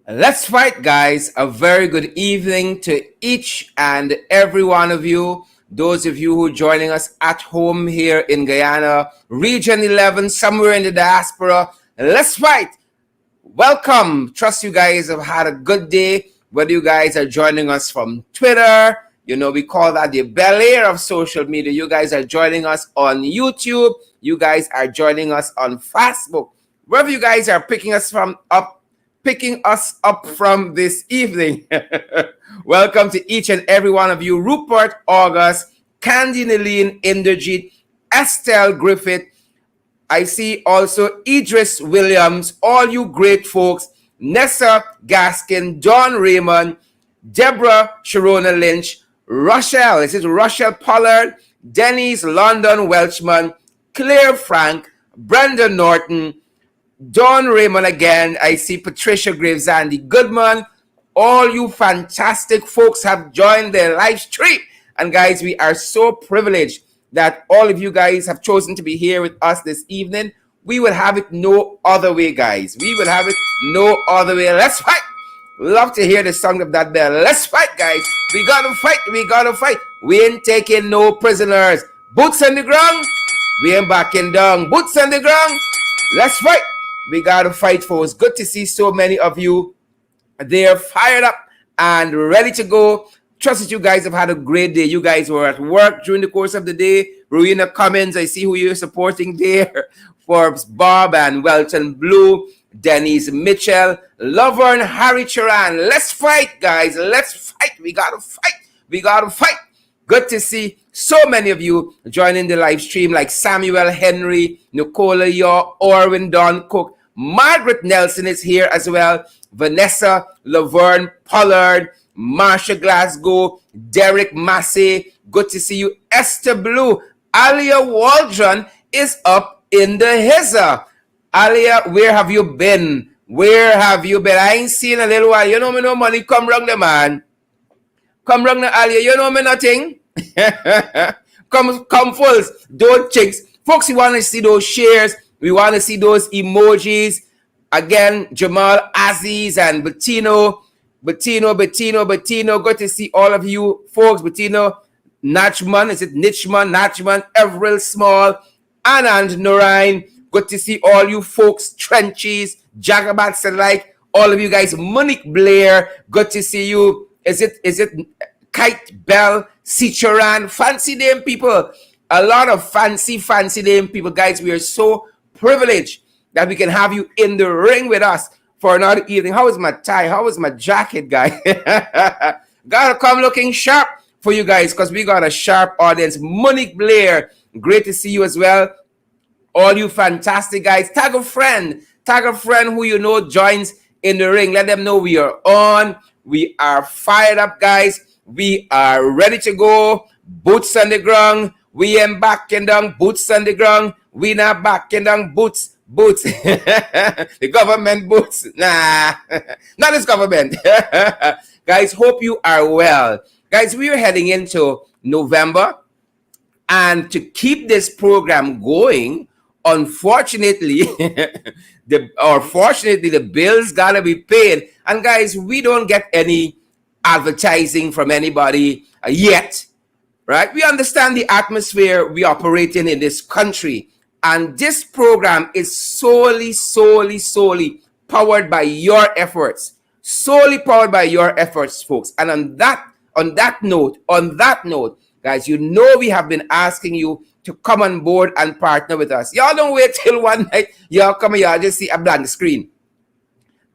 Let's fight, guys. A very good evening to each and every one of you. Those of you who are joining us at home here in Guyana, Region 11, somewhere in the diaspora. Let's fight. Welcome. Trust you guys have had a good day. Whether you guys are joining us from Twitter, we call that the Bel Air of social media. You guys are joining us on YouTube. You guys are joining us on Facebook. Wherever you guys are picking us up from this evening. Welcome to each and every one of you. Rupert, August, Candy Naleen, Inderjeet, Estelle Griffith. I see also Idris Williams, all you great folks. Nessa Gaskin, John Raymond, Deborah Sharona Lynch, Rochelle, this is Rochelle Pollard, Denise London Welchman, Claire Frank, Brenda Norton, Don Raymond again. I see Patricia Graves, Andy Goodman. All you fantastic folks have joined the live stream. And guys, we are so privileged that all of you guys have chosen to be here with us this evening. We will have it no other way, guys. We will have it no other way. Let's fight. Love to hear the sound of that bell. Let's fight, guys. We gotta fight. We gotta fight. We ain't taking no prisoners. Boots on the ground. We ain't backing down. Boots on the ground. Let's fight. We got to fight, folks. Good to see so many of you. They're fired up and ready to go. Trust that you guys have had a great day. You guys were at work during the course of the day. Rowena Cummins, I see who you're supporting there. Forbes Bob and Welton Blue. Denise Mitchell. Laverne Harry Charan. Let's fight, guys. Let's fight. We got to fight. We got to fight. Good to see so many of you joining the live stream, like Samuel Henry, Nicola Yaw, Orwin Don Cook, Margaret Nelson is here as well, Vanessa Laverne Pollard, Marsha Glasgow, Derek Massey, good to see you, Esther Blue, Alia Waldron is up in the hizza. Alia, where have you been? Where have you been? I ain't seen a little while. You know me no money come wrong the man. Come wrong the Alia, you know me nothing. come fulls, don't chicks. Folks, we want to see those shares. We want to see those emojis. Again, Jamal Aziz and Bettino. Good to see all of you folks. Bettino, Nachman, is it Nachman, Everett Small, Anand Norine. Good to see all you folks. Trenches, Jagabats alike. All of you guys. Monique Blair, good to see you. Is it Kite Bell, Sicharan, fancy name people, a lot of fancy name people. Guys, we are so privileged that we can have you in the ring with us for another evening. How is my tie? How is my jacket, guys? Gotta come looking sharp for you guys because we got a sharp audience. Monique Blair, great to see you as well. All you fantastic guys. Tag a friend who you know joins in the ring. Let them know we are on. We are fired up, guys. We are ready to go. Boots on the ground. We ain't backing down. Boots on the ground. We not backing down. Boots. The government boots. Nah, not this government. Guys, hope you are well. Guys, we are heading into November. And to keep this program going, unfortunately, the bills gotta be paid. And guys, we don't get any advertising from anybody yet, right? We understand the atmosphere we operate in this country, and this program is solely powered by your efforts, folks. And on that note, guys, you know we have been asking you to come on board and partner with us. Y'all don't wait till one night y'all come here, y'all just see a blank screen.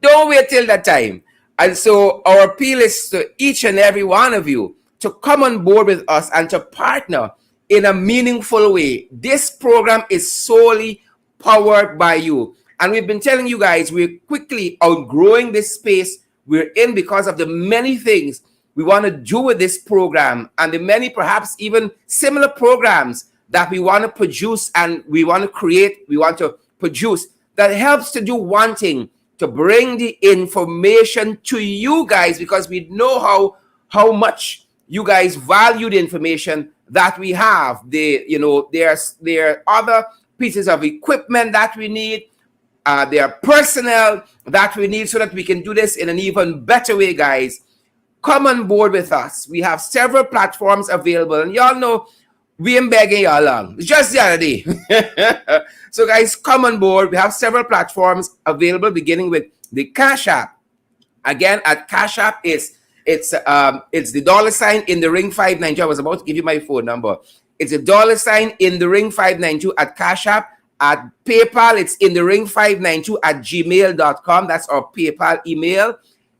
Don't wait till that time. And so our appeal is to each and every one of you to come on board with us and to partner in a meaningful way. This program is solely powered by you. And we've been telling you guys, we're quickly outgrowing this space we're in because of the many things we want to do with this program and the many perhaps even similar programs that we want to produce and we want to create, we want to produce that helps to do one thing, to bring the information to you guys, because we know how much you guys value the information that we have. There are other pieces of equipment that we need, There are personnel that we need so that we can do this in an even better way, guys. Come on board with us. We have several platforms available, and y'all know we ain't begging y'all along. It's just the other day. So, guys, come on board. We have several platforms available, beginning with the Cash App. Again, at Cash App, it's the $ in the ring 592. I was about to give you my phone number. It's a $ in the ring 592 at Cash App. At PayPal, it's in the ring 592 at gmail.com. That's our PayPal email.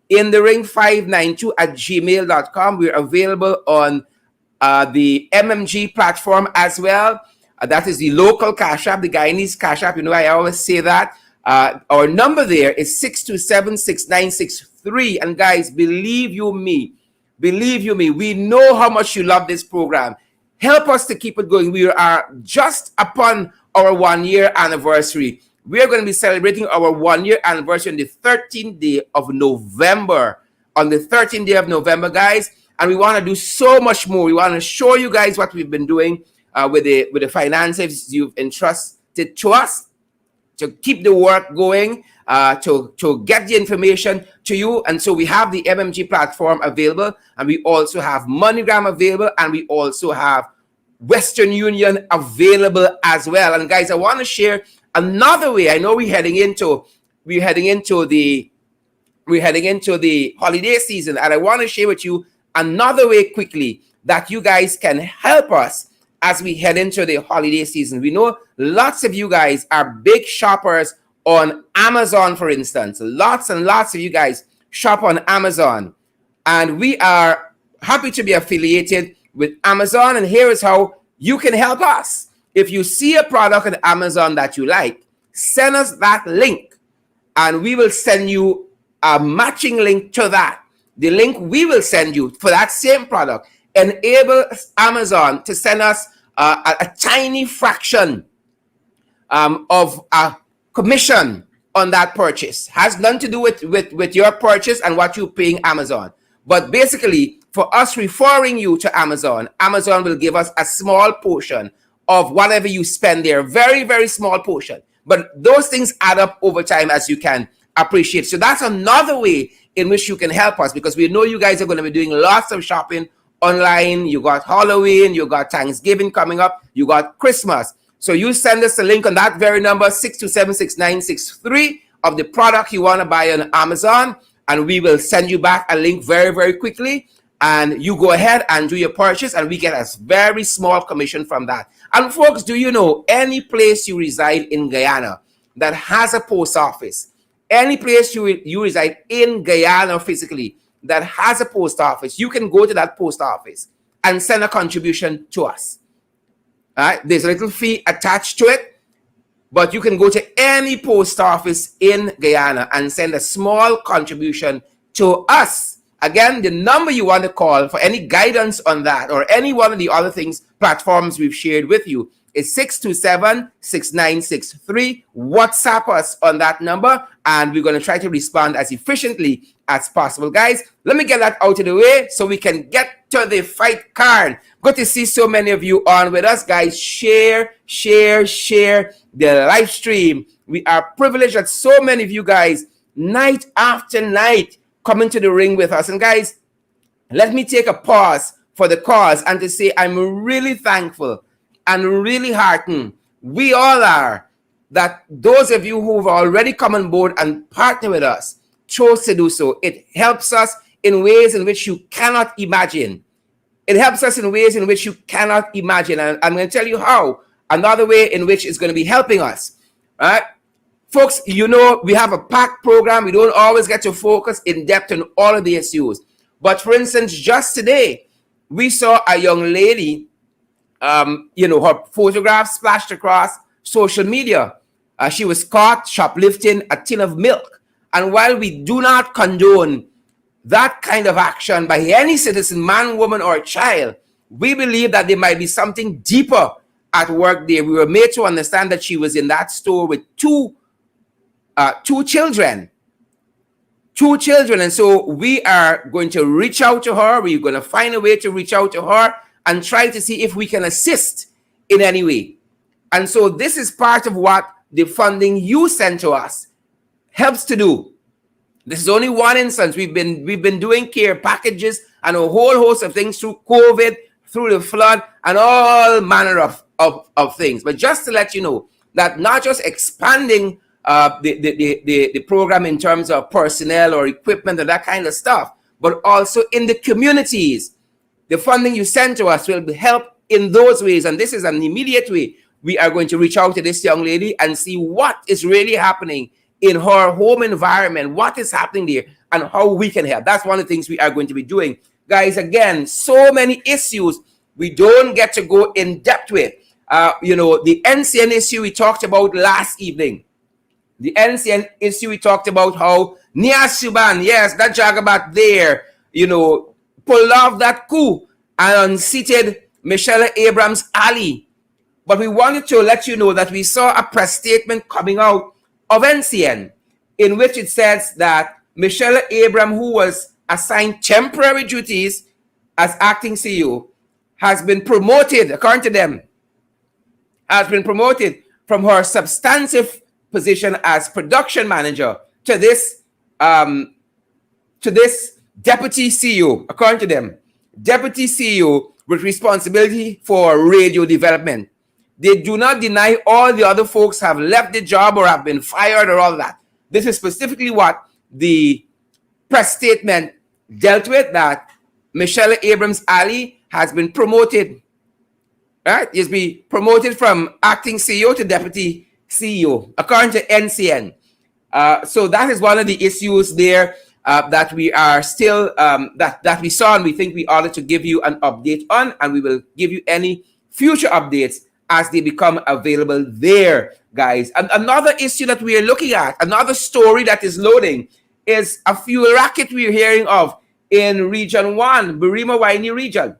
In the ring 592 at gmail.com. We're available on the MMG platform as well. That is the local Cash App, the Guyanese Cash App. You know, I always say that. Our number there is 627-6963. And guys, believe you me, we know how much you love this program. Help us to keep it going. We are just upon our 1-year anniversary. We are going to be celebrating our 1-year anniversary on the 13th day of November. On the 13th day of November, guys. And we want to do so much more. We want to show you guys what we've been doing with the finances you've entrusted to us, to keep the work going, to get the information to you. And so we have the MMG platform available, and we also have MoneyGram available, and we also have Western Union available as well. And guys, I want to share another way. I know we're heading into the holiday season, and I want to share with you another way quickly that you guys can help us as we head into the holiday season. We know lots of you guys are big shoppers on Amazon, for instance. Lots and lots of you guys shop on Amazon, and we are happy to be affiliated with Amazon. And here is how you can help us. If you see a product on Amazon that you like, send us that link, and we will send you a matching link to that. The link we will send you for that same product enables Amazon to send us a tiny fraction of a commission on that purchase. Has nothing to do with your purchase and what you're paying Amazon. But basically, for us referring you to Amazon, Amazon will give us a small portion of whatever you spend there. Very, very small portion. But those things add up over time, as you can appreciate. So that's another way in which you can help us, because we know you guys are going to be doing lots of shopping online. You got Halloween, you got Thanksgiving coming up, you got Christmas. So you send us a link on that very number, 627-6963, of the product you want to buy on Amazon, and we will send you back a link very, very quickly, and you go ahead and do your purchase, and we get a very small commission from that. And folks, do you know, any place you reside in Guyana that has a post office, any place you reside in Guyana physically that has a post office, you can go to that post office and send a contribution to us. All right? There's a little fee attached to it, but you can go to any post office in Guyana and send a small contribution to us. Again, the number you want to call for any guidance on that or any one of the other platforms we've shared with you is 627-6963. WhatsApp us on that number, and we're going to try to respond as efficiently as possible. Guys, let me get that out of the way so we can get to the fight card. Good to see so many of you on with us, guys. Share the live stream. We are privileged that so many of you guys, night after night, come into the ring with us. And guys, let me take a pause for the cause and to say I'm really thankful and really heartened. We all are, that those of you who've already come on board and partner with us chose to do so. It helps us in ways in which you cannot imagine. It helps us in ways in which you cannot imagine. And I'm going to tell you how. Another way in which it's going to be helping us. All right? Folks, you know, we have a packed program. We don't always get to focus in depth on all of the issues. But for instance, just today, we saw a young lady, her photograph splashed across social media. She was caught shoplifting a tin of milk. And while we do not condone that kind of action by any citizen, man, woman, or child, we believe that there might be something deeper at work there. We were made to understand that she was in that store with two children. And so we are going to reach out to her. We're going to find a way to reach out to her and try to see if we can assist in any way. And so this is part of what the funding you sent to us helps to do. This is only one instance. We've been doing care packages and a whole host of things through COVID, through the flood, and all manner of things. But just to let you know that not just expanding the program in terms of personnel or equipment and that kind of stuff, but also in the communities. The funding you send to us will help in those ways. And this is an immediate way. We are going to reach out to this young lady and see what is really happening in her home environment, what is happening there, and how we can help. That's one of the things we are going to be doing. Guys, again, so many issues we don't get to go in depth with. The NCN issue we talked about last evening. The NCN issue we talked about how Nias Suban, yes, that jagabat there, pulled off that coup and unseated Michelle Abrams Ali. But we wanted to let you know that we saw a press statement coming out of NCN in which it says that Michelle Abrams, who was assigned temporary duties as acting CEO, has been promoted, according to them, has been promoted from her substantive position as production manager to this deputy CEO, according to them, deputy CEO with responsibility for radio development. They do not deny all the other folks have left the job or have been fired or all that. This is specifically what the press statement dealt with, that Michelle Abrams Ali has been promoted, right? He's been promoted from acting CEO to deputy CEO, according to NCN. So that is one of the issues there that we are still, that we saw, and we think we ought to give you an update on, and we will give you any future updates as they become available there, guys. And another issue that we are looking at, another story that is loading, is a fuel racket we're hearing of in Region 1, Birima-Waini region.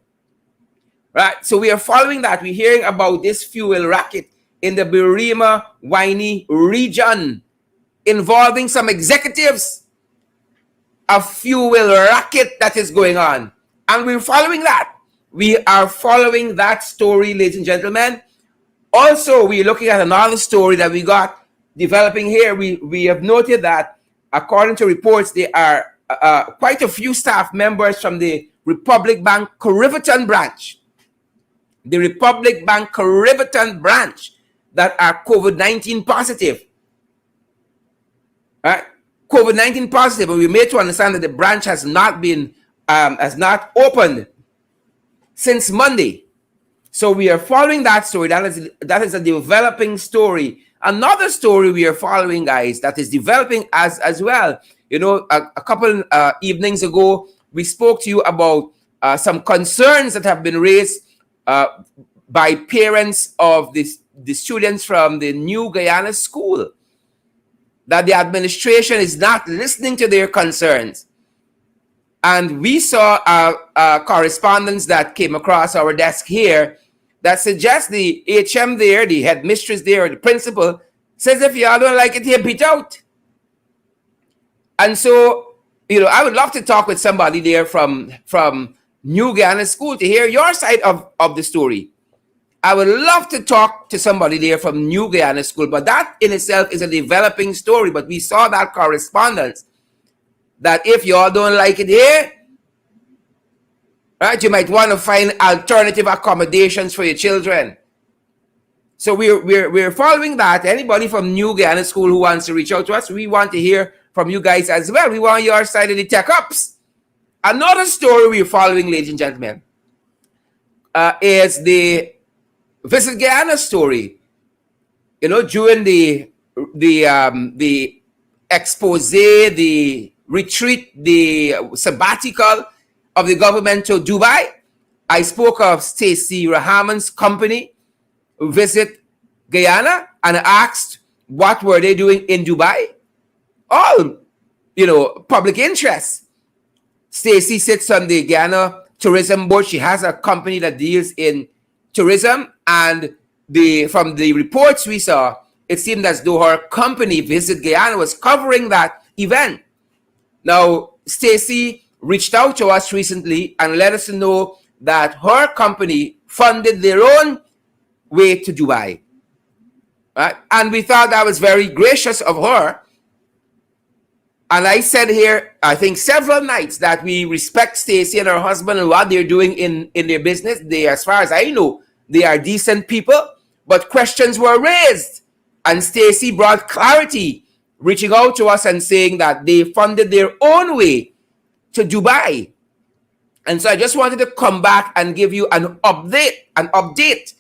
Right? So we are following that. We're hearing about this fuel racket in the Birima-Waini region involving some executives. A fuel racket that is going on. And we're following that. We are following that story, ladies and gentlemen. Also, we're looking at another story that we got developing here. We have noted that, according to reports, there are quite a few staff members from the Republic Bank Cariveton branch. The Republic Bank Cariveton branch that are COVID-19 positive. Right? COVID-19 positive, and we made to understand that the branch has not opened since Monday. So we are following that story. That is a developing story. Another story we are following, guys, that is developing as well. A couple evenings ago, we spoke to you about some concerns that have been raised by parents of the students from the New Guyana School, that the administration is not listening to their concerns. And we saw a correspondence that came across our desk here that suggests the HM there, the headmistress there, or the principal, says if y'all don't like it here, beat out. And so, I would love to talk with somebody there from New Guyana School to hear your side of the story. I would love to talk to somebody there from New Guyana School, but that in itself is a developing story. But we saw that correspondence that if y'all don't like it here, right, you might want to find alternative accommodations for your children. So we're following that. Anybody from New Guyana School who wants to reach out to us, we want to hear from you guys as well. We want your side of the tech ups. Another story we're following, ladies and gentlemen, is the Visit Guyana story. During the expose, the retreat, the sabbatical of the government to Dubai, I spoke of Stacey Rahaman's company, Visit Guyana, and asked what were they doing in Dubai. All, public interest. Stacey sits on the Guyana Tourism Board. She has a company that deals in tourism, and from the reports we saw, it seemed as though her company, Visit Guyana, was covering that event. Now, Stacey reached out to us recently and let us know that her company funded their own way to Dubai. Right? And we thought that was very gracious of her. And I said here, I think several nights, that we respect Stacy and her husband and what they're doing in their business. They, as far as I know, they are decent people, but questions were raised. And Stacy brought clarity, reaching out to us and saying that they funded their own way to Dubai. And so I just wanted to come back and give you an update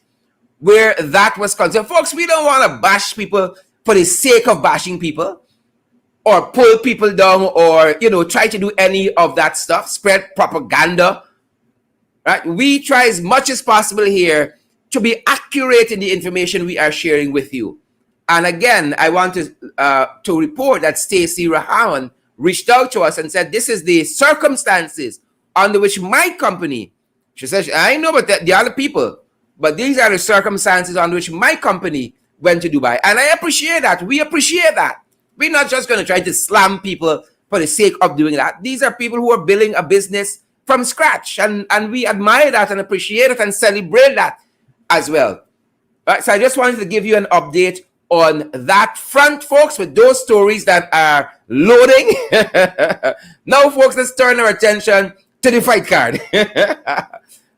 where that was concerned. Folks, we don't want to bash people for the sake of bashing people, or pull people down, or, try to do any of that stuff, spread propaganda, right? We try as much as possible here to be accurate in the information we are sharing with you. And again, I want to report that Stacey Rahawan reached out to us and said, this is the circumstances under which my company, she says, I know about the other people, but these are the circumstances under which my company went to Dubai. And I appreciate that. We appreciate that. We're not just going to try to slam people for the sake of doing that. These are people who are building a business from scratch, and we admire that and appreciate it and celebrate that as well. Right, so I just wanted to give you an update on that front, folks, with those stories that are loading. Now, folks, let's turn our attention to the fight card.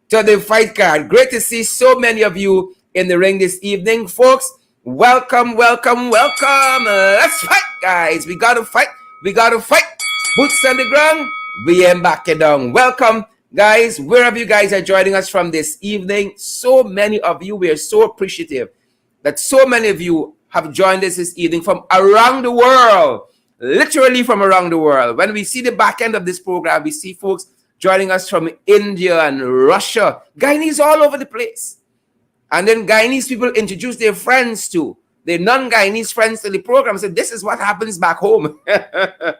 To the fight card. Great to see so many of you in the ring this evening, folks. Welcome, welcome, welcome. Let's fight, guys. We got to fight. We got to fight. Boots on the ground. We ain't backing down. Welcome, guys, wherever you guys are joining us from this evening. So many of you, we are so appreciative that so many of you have joined us this evening from around the world. Literally from around the world. When we see the back end of this program, we see folks joining us from India and Russia. Guyanese all over the place. And then Guyanese people introduce their friends to, their non-Guyanese friends to the program. So this is what happens back home. I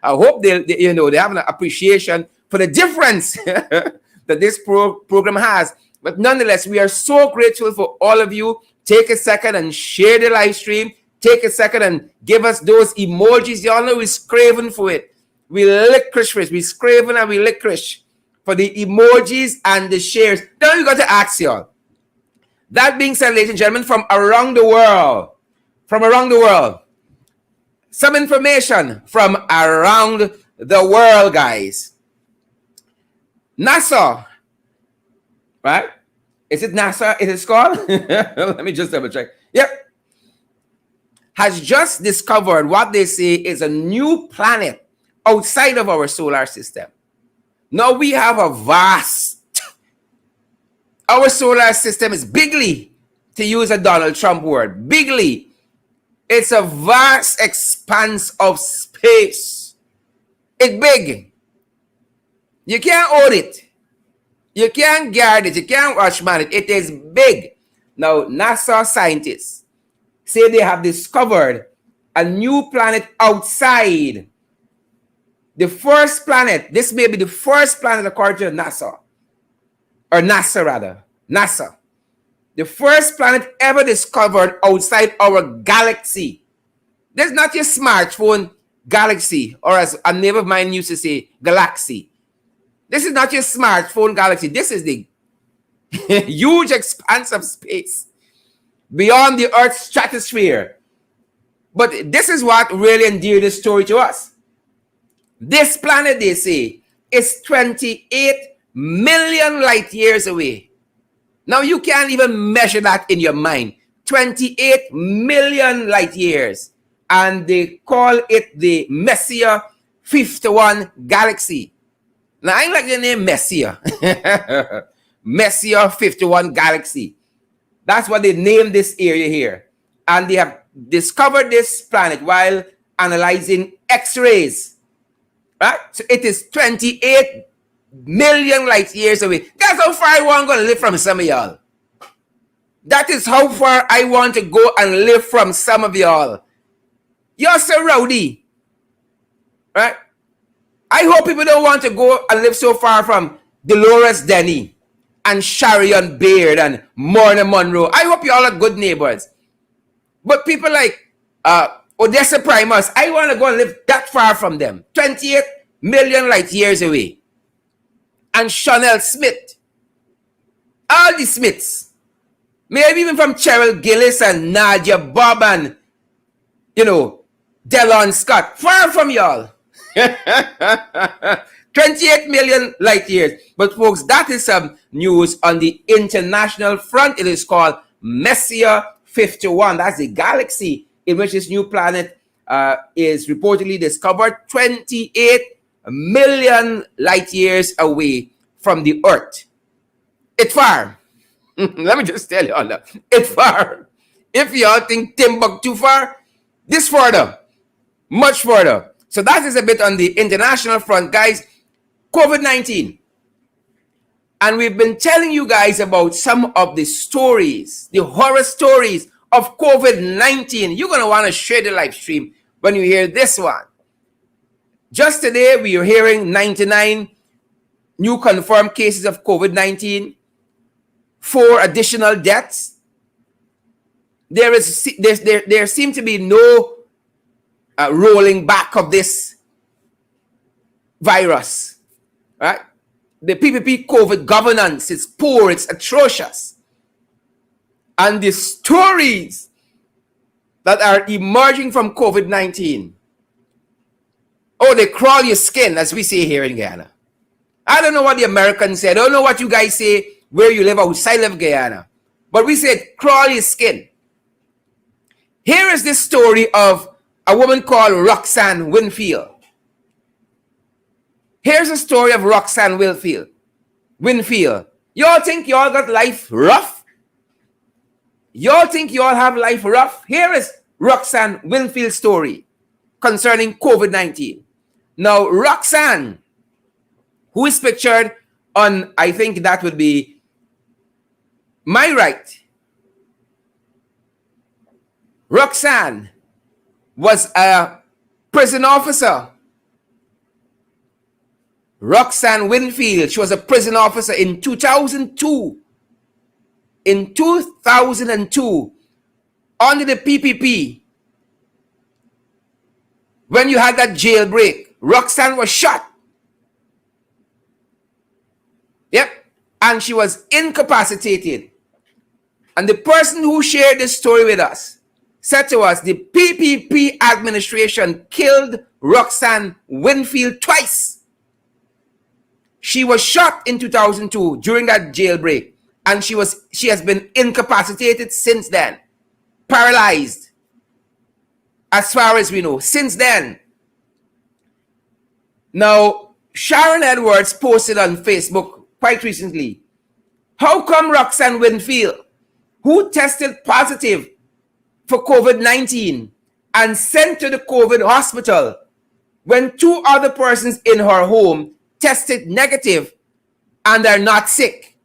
hope they have an appreciation for the difference that this program has. But nonetheless, we are so grateful for all of you. Take a second and share the live stream. Take a second and give us those emojis. Y'all know we're craving for it. We licorice for it. We craving and we licorice for the emojis and the shares. Now we got to ask y'all. That being said, ladies and gentlemen, from around the world, some information from around the world, guys. NASA, right? Is it NASA? It is called? Let me just double check. Yep. Has just discovered what they say is a new planet outside of our solar system. Now we have a our solar system is bigly, to use a Donald Trump word, bigly. It's a vast expanse of space. It's big. You can't own it. You can't guard it. You can't watchman it. It is big. Now, NASA scientists say they have discovered a new planet outside. The first planet, this may be the first planet according to NASA. Or NASA rather, NASA. The first planet ever discovered outside our galaxy. This is not your smartphone galaxy, or as a neighbor of mine used to say, galaxy. This is not your smartphone galaxy. This is the huge expanse of space beyond the Earth's stratosphere. But this is what really endeared this story to us. This planet, they say, is 28 million light years away. Now you can't even measure that in your mind. 28 million light years. And they call it the Messier 51 galaxy. Now I like the name Messier. Messier 51 galaxy. That's what they named this area here. And they have discovered this planet while analyzing X-rays. Right? So it is 28 million light years away. That's how far I want to live from some of y'all. That is how far I want to go and live from some of y'all. You're so rowdy. Right? I hope people don't want to go and live so far from Dolores Denny and Sharion Beard and Morna Monroe. I hope you all are good neighbors. But people like Odessa Primus, I want to go and live that far from them. 28 million light years away. And Chanel Smith. All the Smiths. maybe even from Cheryl Gillis and Nadia Bob and, Delon Scott. Far from y'all. 28 million light years. But folks, that is some news on the international front. It is called Messier 51. That's the galaxy in which this new planet is reportedly discovered 28 million light years away from the Earth. It's far. Let me just tell you all that. It's far. If y'all think Timbuktu far, this further. Much further. So that is a bit on the international front, guys. COVID-19. And we've been telling you guys about some of the stories, the horror stories of COVID-19. You're going to want to share the live stream when you hear this one. Just today, we are hearing 99 new confirmed cases of COVID-19, 4 additional deaths. There seems to be no rolling back of this virus, right? The PPP COVID governance is poor, it's atrocious. And the stories that are emerging from COVID-19, oh, they crawl your skin, as we say here in Guyana. I don't know what the Americans say. I don't know what you guys say where you live outside of Guyana. But we say crawl your skin. Here is this story of a woman called Roxanne Winfield. Here's a story of Roxanne Winfield. Y'all think y'all got life rough? Y'all think y'all have life rough? Here is Roxanne Winfield's story concerning COVID-19. Now, Roxanne, who is pictured on, I think that would be my right. Roxanne was a prison officer. Roxanne Winfield, she was a prison officer in 2002. In 2002, under the PPP, when you had that jailbreak, Roxanne was shot. Yep. And she was incapacitated. And the person who shared this story with us said to us, the PPP administration killed Roxanne Winfield twice. She was shot in 2002 during that jailbreak, and she has been incapacitated since then, paralyzed, as far as we know, since then. Now, Sharon Edwards posted on Facebook quite recently, how come Roxanne Winfield, who tested positive for COVID-19 and sent to the COVID hospital when 2 other persons in her home tested negative and are not sick?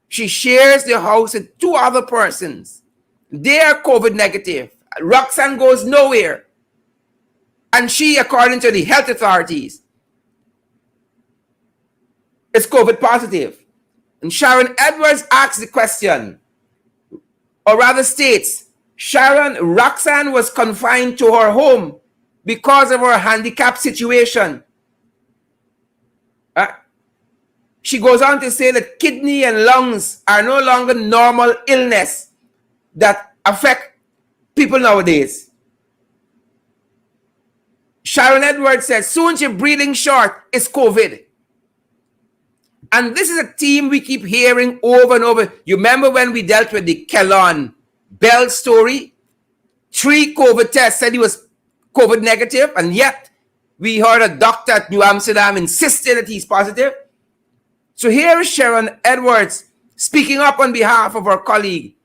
She shares the house with 2 other persons. They are COVID negative. Roxanne goes nowhere. And she, according to the health authorities, is COVID positive. And Sharon Edwards asks the question, or rather states, Roxanne was confined to her home because of her handicap situation. She goes on to say that kidney and lungs are no longer normal illness that affect people nowadays. Sharon Edwards says, soon she's breathing short, it's COVID. And this is a theme we keep hearing over and over. You remember when we dealt with the Kellon Bell story? 3 COVID tests said he was COVID negative, and yet we heard a doctor at New Amsterdam insisted that he's positive. So here is Sharon Edwards speaking up on behalf of her colleague,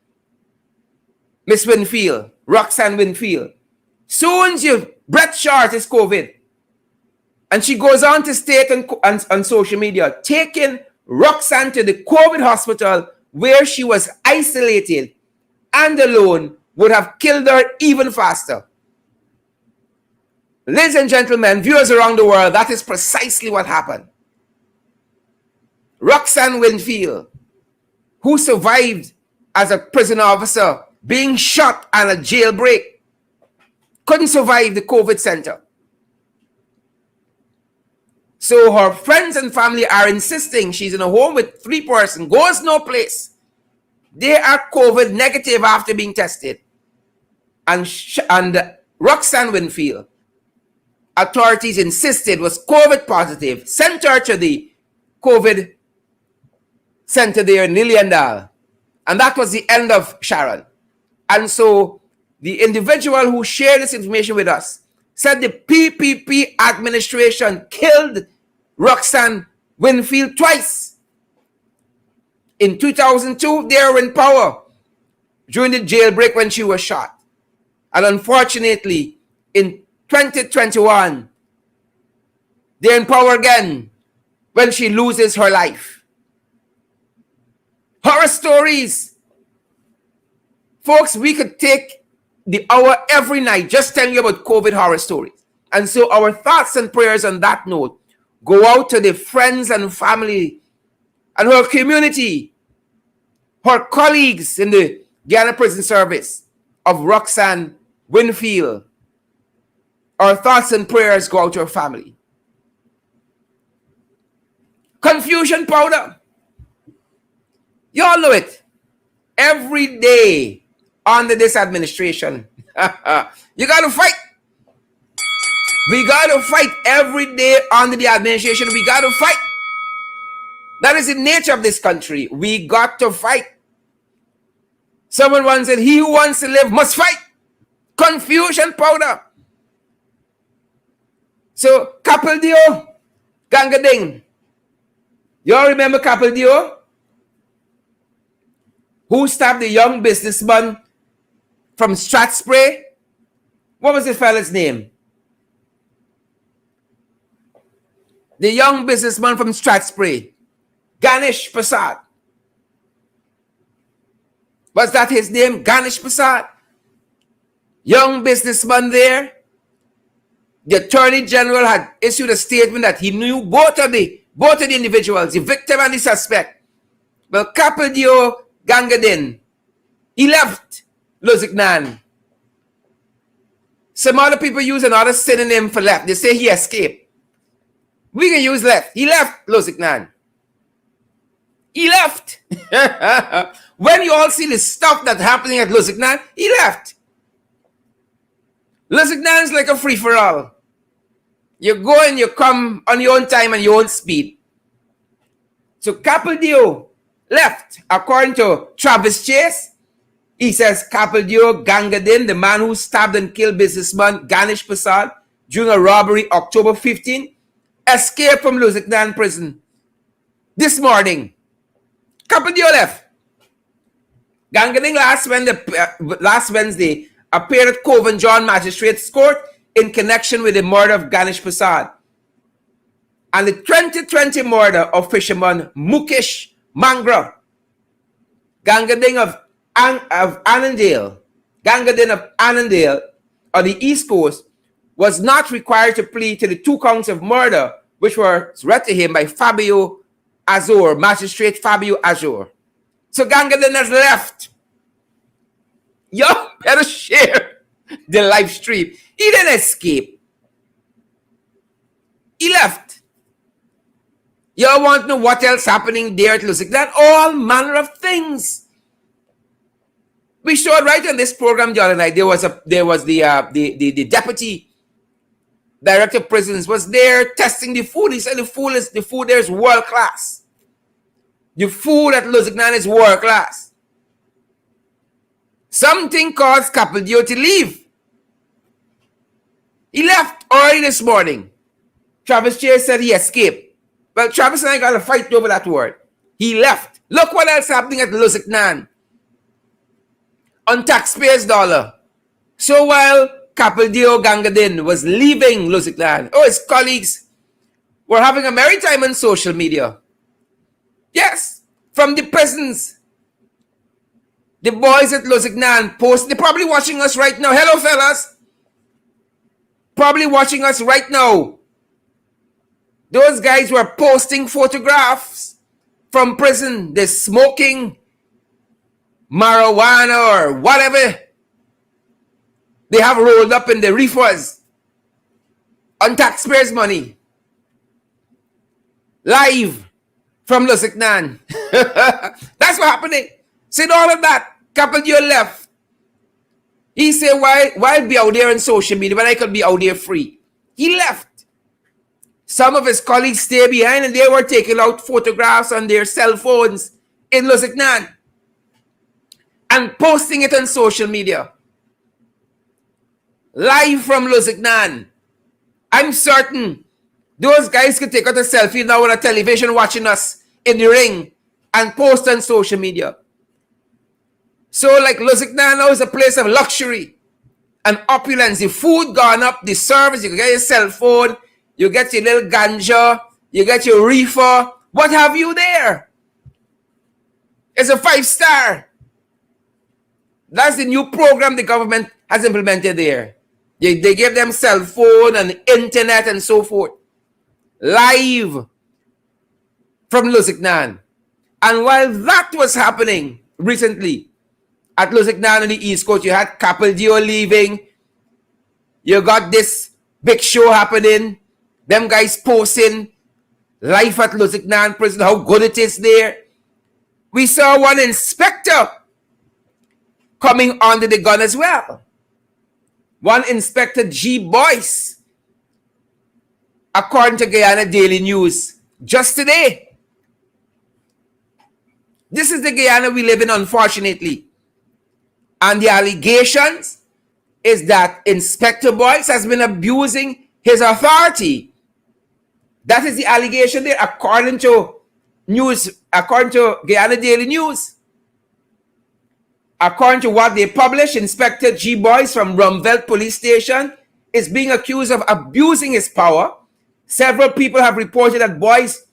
Miss Winfield, Roxanne Winfield. Soon your breath short is COVID. And she goes on to state on social media, taking Roxanne to the COVID hospital where she was isolated and alone would have killed her even faster. Ladies and gentlemen, viewers around the world, that is precisely what happened. Roxanne Winfield, who survived as a prison officer, being shot and a jailbreak, couldn't survive the COVID center. So her friends and family are insisting she's in a home with 3 persons, goes no place. They are COVID negative after being tested. And Roxanne Winfield, authorities insisted was COVID positive, sent her to the COVID center there in Nandlall. And that was the end of Sharon. And so the individual who shared this information with us said the PPP administration killed Roxanne Winfield twice. In 2002, they were in power during the jailbreak when she was shot. And unfortunately, in 2021, they're in power again when she loses her life. Horror stories. Folks, we could take the hour every night just telling you about COVID horror stories. And so our thoughts and prayers on that note go out to the friends and family and her community, her colleagues in the Guyana Prison Service of Roxanne Winfield. Our thoughts and prayers go out to her family. Confusion powder. You all know it. Every day under this administration, you got to fight. We got to fight every day under the administration. We got to fight. That is the nature of this country. We got to fight. Someone once said, he who wants to live must fight. Confusion powder. So, Kapildio, Gangading. You all remember Kapildio? Who stabbed the young businessman from Strathspey? What was the fella's name? The young businessman from Strathspey. Ganesh Prasad. Was that his name? Ganesh Prasad? Young businessman there. The Attorney General had issued a statement that he knew both of the individuals, the victim and the suspect. Well, Kapildio Gangadin, he left Lusignan. Some other people use another synonym for left. They say he escaped. We can use left. He left Lusignan. He left. When you all see the stuff that's happening at Lusignan, he left. Lusignan is like a free-for-all. You go and you come on your own time and your own speed. So Kapildio left. According to Travis Chase, he says Kapildio Gangadin, the man who stabbed and killed businessman Ganesh Prasad during a robbery October 15, escaped from Lusignan prison this morning. Kapildio left. Gangadin last Wednesday appeared at Coven John Magistrates Court in connection with the murder of Ganesh Prasad and the 2020 murder of fisherman Mukesh Mangra. Gangadin of Annandale, on the East Coast, was not required to plead to the 2 counts of murder which were read to him by Magistrate Fabio Azor. So Gangadin has left. You better share the live stream. He didn't escape. He left. You want to know what else happening there at Lusignan? All manner of things. We showed right on this program the other night. There was the deputy director of prisons was there testing the food. He said the food there is world class. The food at Lusignan is world class. Something caused Kapildio to leave. He left early this morning. Travis Chase said he escaped. Well, Travis and I got to fight over that word. He left. Look what else happening at Lusignan. On taxpayers' dollar. So while Kapildio Gangadin was leaving Lusignan, his colleagues were having a merry time on social media. Yes, from the prisons. The boys at Lusignan post. They're probably watching us right now. Hello, fellas. Probably watching us right now. Those guys were posting photographs from prison. They're smoking marijuana or whatever they have rolled up in the reefers on taxpayers' money. Live from Lusignan. That's what's happening. Said all of that. Couple years left. He said, why be out there on social media when I could be out there free? He left. Some of his colleagues stayed behind and they were taking out photographs on their cell phones in Lusignan and posting it on social media. Live from Lusignan. I'm certain those guys could take out a selfie now on a television watching us in the ring and post on social media. So like Lusignan now is a place of luxury and opulence. The food gone up, the service, you can get your cell phone, you get your little ganja, you get your reefer. What have you there? It's a 5-star. That's the new program the government has implemented there. They give them cell phone and internet and so forth. Live from Lusignan. And while that was happening recently, at Lusignan on the East Coast, you had Capaldio leaving. You got this big show happening. Them guys posting life at Lusignan prison, how good it is there. We saw one inspector coming under the gun as well. One Inspector G. Boyce, according to Guyana Daily News, just today. This is the Guyana we live in, unfortunately. And the allegations is that Inspector Boyce has been abusing his authority. That is the allegation there, according to Guyana Daily News. According to what they published, Inspector G. Boyce from Rumvelt Police Station is being accused of abusing his power. Several people have reported that Boyce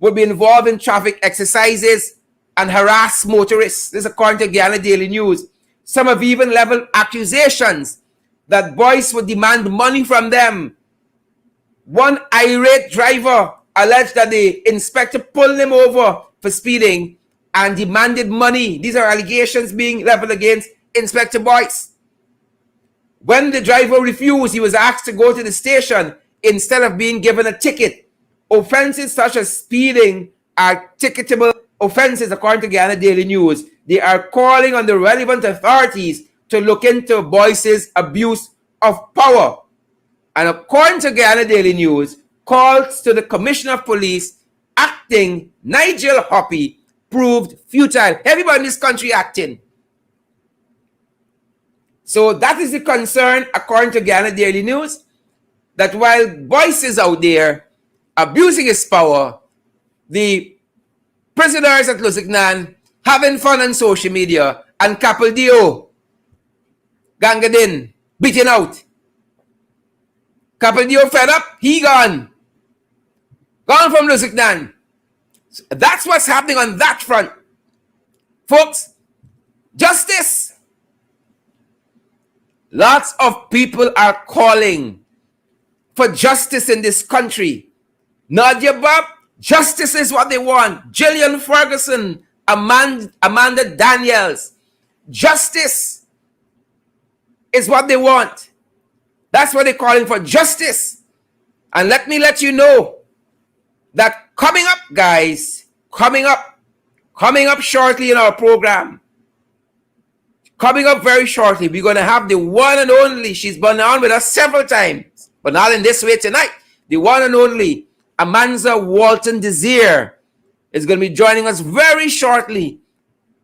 would be involved in traffic exercises and harass motorists. This is according to Guyana Daily News. Some have even leveled accusations that Boyce would demand money from them. One irate driver alleged that the inspector pulled him over for speeding and demanded money. These are allegations being leveled against Inspector Boyce. When the driver refused, he was asked to go to the station instead of being given a ticket. Offenses such as speeding are ticketable offenses, according to Guyana Daily News. They are calling on the relevant authorities to look into Boyce's abuse of power. And according to Guyana Daily News, calls to the Commissioner of Police acting Nigel Hoppy proved futile. Everybody in this country acting. So that is the concern, according to Guyana Daily News, that while Boyce is out there abusing his power, the prisoners at Lusignan having fun on social media, and Capaldio, Gangadin, beaten out. Capaldio fed up, he gone. Gone from Lusignan. So that's what's happening on that front. Folks, justice. Lots of people are calling for justice in this country. Nadia Bob, justice is what they want. Gillian Ferguson, Amanda Daniels, justice is what they want. That's what they're calling for, justice. And let me let you know that coming up, guys, coming up shortly in our program, coming up very shortly, we're going to have the one and only, she's been on with us several times, but not in this way tonight, the one and only Amanza Walton-Desir is going to be joining us very shortly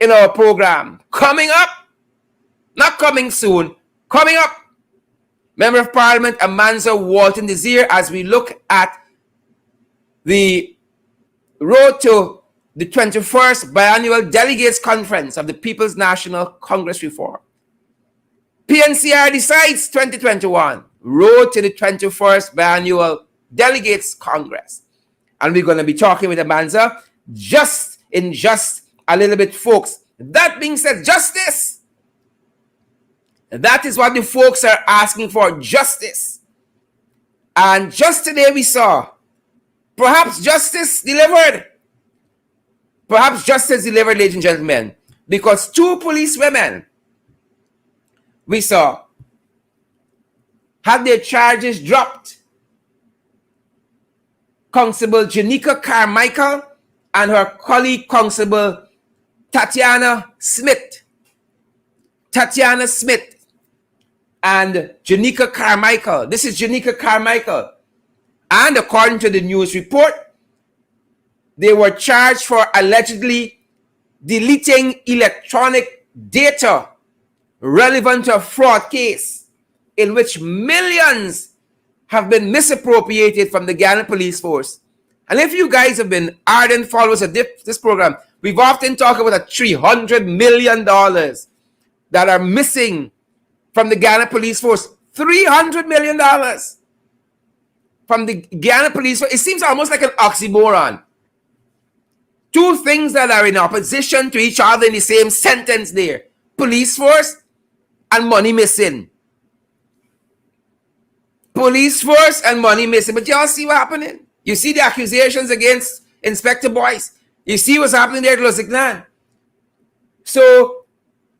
in our program. Coming up, not coming soon, coming up, Member of Parliament Amanza Walton-Desir, as we look at the road to the 21st Biannual Delegates Conference of the People's National Congress Reform. PNCR decides 2021, road to the 21st Biannual Delegates Congress. And we're going to be talking with Amanza just a little bit, folks. That being said, justice. That is what the folks are asking for, justice. And just today we saw, perhaps justice delivered. Perhaps justice delivered, ladies and gentlemen, because two police women we saw had their charges dropped. Constable Janika Carmichael and her colleague, Constable Tatiana Smith, and Janika Carmichael. This is Janika Carmichael. And according to the news report, they were charged for allegedly deleting electronic data relevant to a fraud case in which millions have been misappropriated from the Guyana Police Force. And if you guys have been ardent followers of this program, we've often talked about the $300 million that are missing from the Guyana Police Force. $300 million from the Guyana Police Force. It seems almost like an oxymoron. Two things that are in opposition to each other in the same sentence there. Police force and money missing. Police force and money missing. But y'all see what's happening? You see the accusations against Inspector Boyce. You see what's happening there at Lusignan. So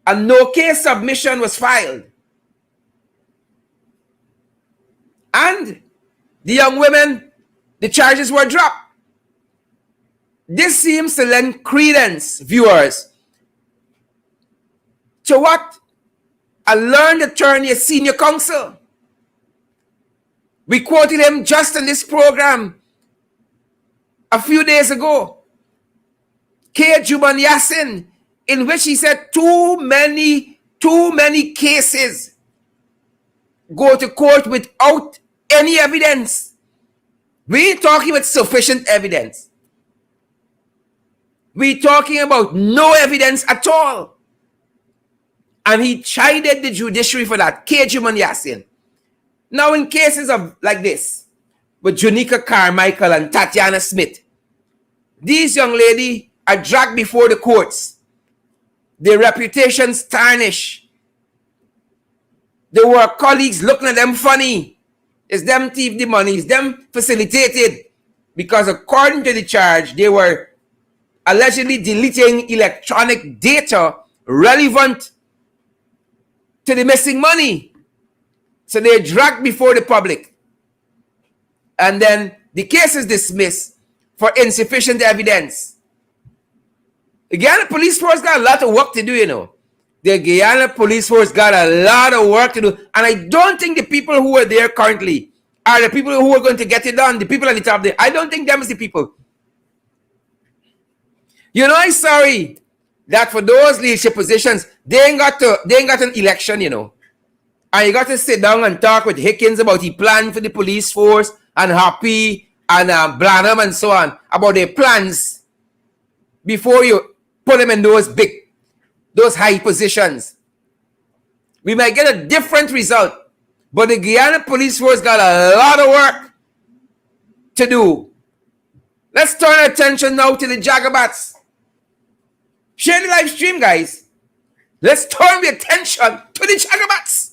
a no-case submission was filed. And the young women, the charges were dropped. This seems to lend credence, viewers, to what a learned attorney at senior counsel. We quoted him just in this program a few days ago. K. Juban Yassin, in which he said too many cases go to court without any evidence. We ain't talking about sufficient evidence. We talking about no evidence at all. And he chided the judiciary for that. K. Juban Yassin. Now in cases of like this, with Janika Carmichael and Tatiana Smith, these young ladies are dragged before the courts. Their reputations tarnished. There were colleagues looking at them funny. It's them thief the money. It's them facilitated. Because according to the charge, they were allegedly deleting electronic data relevant to the missing money. So they're dragged before the public. And then the case is dismissed for insufficient evidence. The Guyana Police Force got a lot of work to do, you know. The Guyana Police Force got a lot of work to do. And I don't think the people who are there currently are the people who are going to get it done. The people at the top there. I don't think them is the people. You know, I'm sorry that for those leadership positions, they ain't got an election, you know. And you got to sit down and talk with Hickins about the plan for the police force and Happy and Branham and so on about their plans before you put them in those high positions. We might get a different result, but the Guyana Police Force got a lot of work to do. Let's turn our attention now to the Jagabats. Share the live stream, guys. Let's turn the attention to the Jagabats.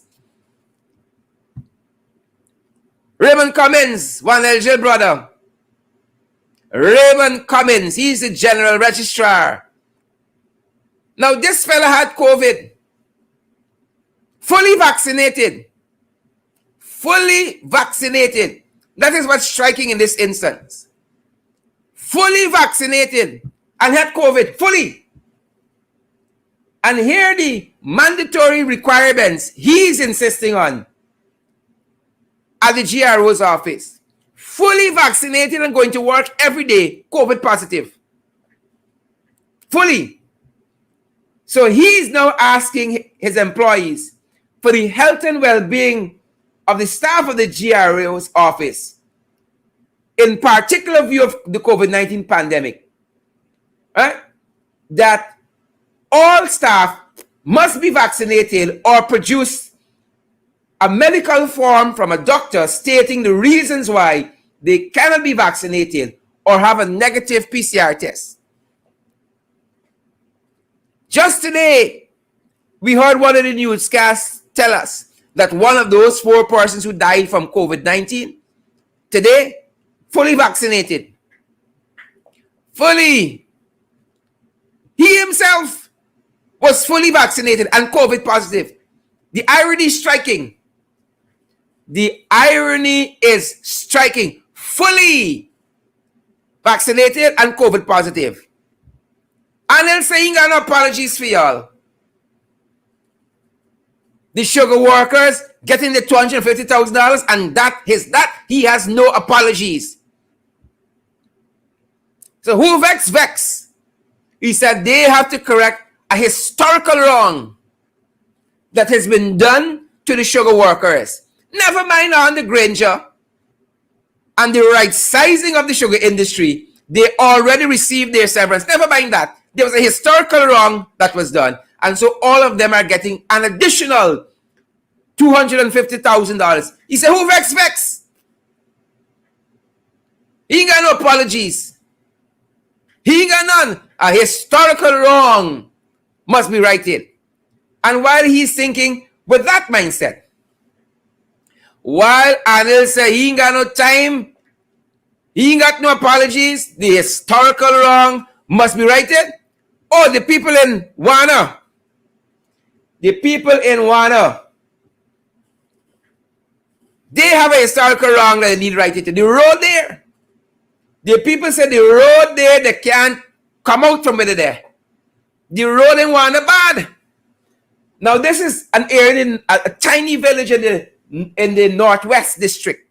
Raymond Cummins, one LJ brother. Raymond Cummins, he's the general registrar. Now, this fella had COVID. Fully vaccinated. Fully vaccinated. That is what's striking in this instance. Fully vaccinated and had COVID. Fully. And here are the mandatory requirements he's insisting on at the GRO's office. Fully vaccinated and going to work every day, COVID positive. Fully. So he's now asking his employees for the health and well-being of the staff of the GRO's office, in particular view of the COVID-19 pandemic, right? That all staff must be vaccinated or produce a medical form from a doctor stating the reasons why they cannot be vaccinated or have a negative PCR test. Just today, we heard one of the newscasts tell us that one of those 4 persons who died from COVID-19 today, fully vaccinated. Fully. He himself was fully vaccinated and COVID positive. The irony is striking. The irony is striking. Fully vaccinated and COVID positive. And he'll say he ain't got no apologies for y'all. The sugar workers getting the $250,000 and that he has no apologies. So who vex? He said they have to correct a historical wrong that has been done to the sugar workers. Never mind on the Granger and the right sizing of the sugar industry. They already received their severance. Never mind that. There was a historical wrong that was done. And so all of them are getting an additional $250,000. He said, who vex? He ain't got no apologies. He ain't got none. A historical wrong must be righted. And while he's thinking with that mindset, while Anil said he ain't got no time, he ain't got no apologies, the historical wrong must be righted. Oh, the people in Wana, they have a historical wrong that they need righted. The road there, the people said the road there, they can't come out from where there. The road in Wana bad. Now this is an area in a tiny village in the Northwest District.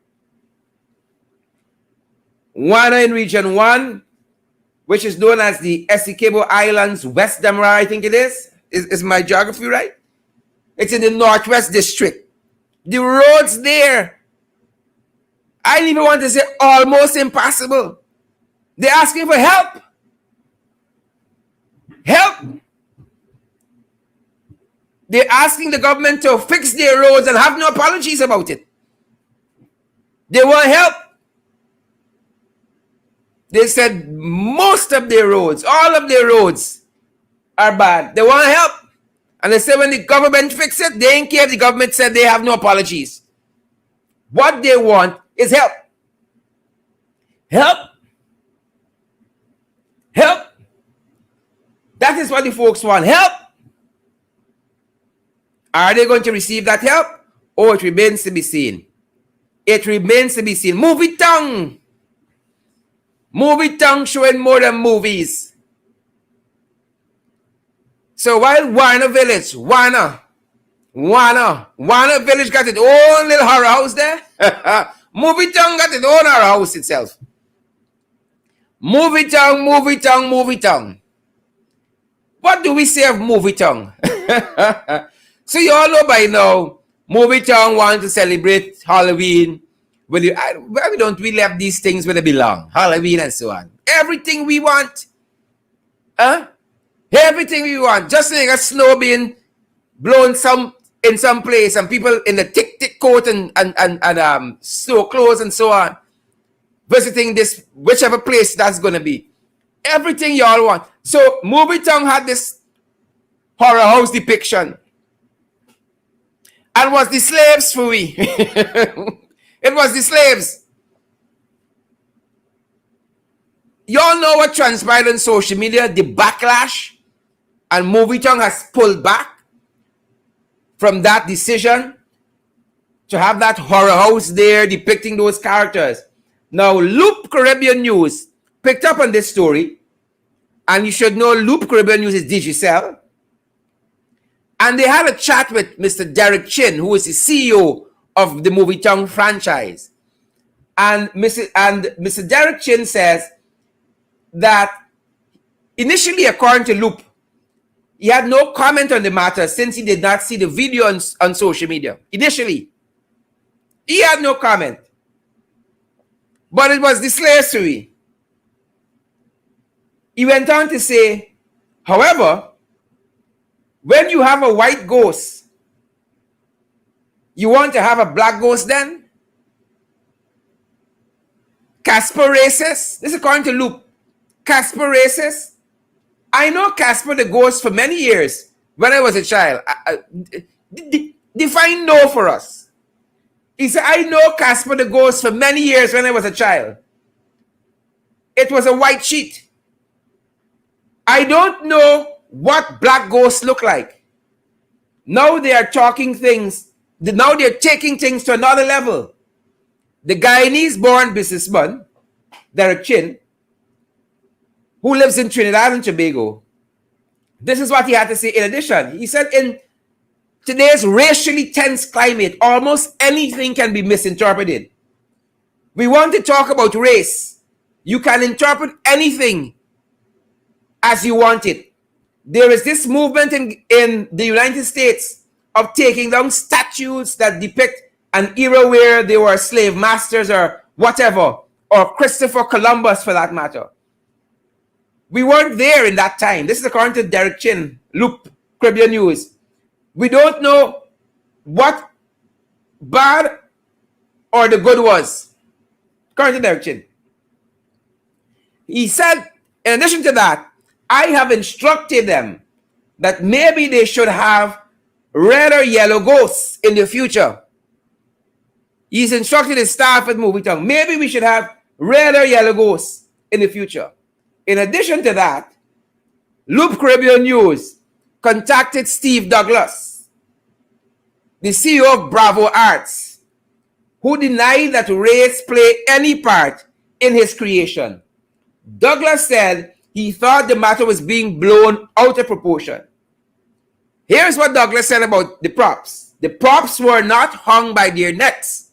Wana in Region 1, which is known as the Essequibo Islands, West Damara, I think it is. Is my geography right? It's in the Northwest District. The roads there, I don't even want to say almost impossible. They're asking for help. They're asking the government to fix their roads and have no apologies about it. They want help. They said most of their roads, all of their roads are bad. They want help. And they said when the government fix it, they ain't care if the government said they have no apologies. What they want is help. Help. That is what the folks want. Help. Are they going to receive that help? Oh, it remains to be seen. Movie tongue showing more than movies. So while Wana Village got its own little horror house there, Movie tongue got its own horror house itself. Movie tongue. What do we say of movie tongue? So you all know by now, movie tongue want to celebrate Halloween. Why don't we leave these things where they belong? Halloween and so on. Everything we want. Everything we want. Just like a snow being blown in some place and people in the thick coat and snow clothes and so on. Visiting this, whichever place that's going to be. Everything y'all want. So Movie Tongue had this horror house depiction. And was the slaves for we. It was the slaves. Y'all know what transpired on social media, the backlash, and Movie Tongue has pulled back from that decision to have that horror house there depicting those characters. Now, Loop Caribbean News picked up on this story, and you should know Loop Caribbean News is Digicel. And they had a chat with Mr. Derek Chin, who is the CEO of the Movie Tongue franchise. And Mr. Derek Chin says that initially, according to Loop, he had no comment on the matter since he did not see the video on social media. Initially, he had no comment. But it was the slavery. He went on to say, however, when you have a white ghost, you want to have a black ghost then? Casper racist? This is according to Luke. Casper racist? I know Casper the ghost for many years when I was a child. Define no for us. He said, I know Casper the ghost for many years when I was a child. It was a white sheet. I don't know what black ghosts look like. Now they are talking things. Now they're taking things to another level. The Guyanese-born businessman, Derek Chin, who lives in Trinidad and Tobago, This is what he had to say in addition. He said, in today's racially tense climate, almost anything can be misinterpreted. We want to talk about race. You can interpret anything as you want it. There is this movement in the United States of taking down statues that depict an era where they were slave masters or whatever, or Christopher Columbus for that matter. We weren't there in that time. This is according to Derek Chin, Loop Caribbean News. We don't know what bad or the good was, according to Derek Chin. He said, in addition to that, I have instructed them that maybe they should have red or yellow ghosts in the future. He's instructed his staff at Movie Town, maybe we should have red or yellow ghosts in the future. In addition to that, Loop Caribbean News contacted Steve Douglas, the CEO of Bravo Arts, who denied that race played any part in his creation. Douglas said he thought the matter was being blown out of proportion. Here's what Douglas said about the props. The props were not hung by their necks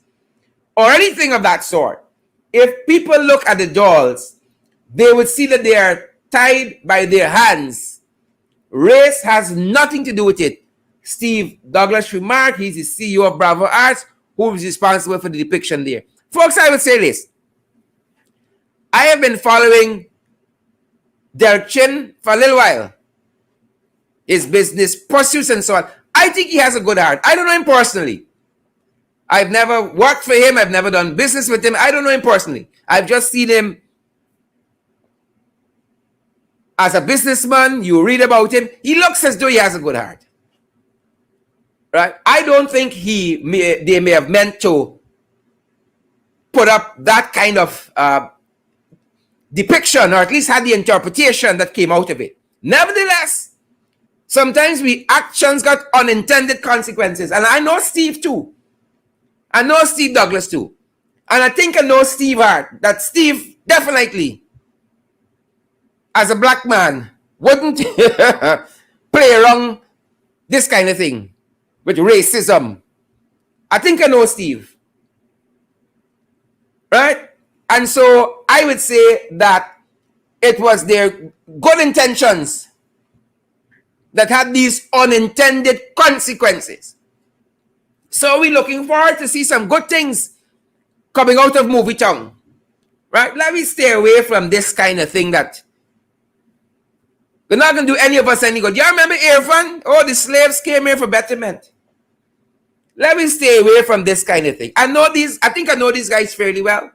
or anything of that sort. If people look at the dolls, they would see that they are tied by their hands. Race has nothing to do with it. Steve Douglas remarked. He's the CEO of Bravo Arts, who is responsible for the depiction there. Folks, I would say this. I have been following Derek Chin for a little while. His business pursuits and so on. I think he has a good heart. I don't know him personally. I've never worked for him. I've never done business with him. I don't know him personally. I've just seen him as a businessman. You read about him. He looks as though he has a good heart. Right? I don't think they may have meant to put up that kind of depiction, or at least had the interpretation that came out of it. Nevertheless, sometimes actions got unintended consequences. And I know Steve too. I know Steve Douglas too. And I think I know Steve Hart, that Steve definitely, as a black man, wouldn't play around this kind of thing with racism. I think I know Steve. Right? And so I would say that it was their good intentions that had these unintended consequences. So we're looking forward to see some good things coming out of Movie Town. Right? Let me stay away from this kind of thing that we're not going to do any of us any good. You remember Irfan? Oh, the slaves came here for betterment. Let me stay away from this kind of thing. I think I know these guys fairly well.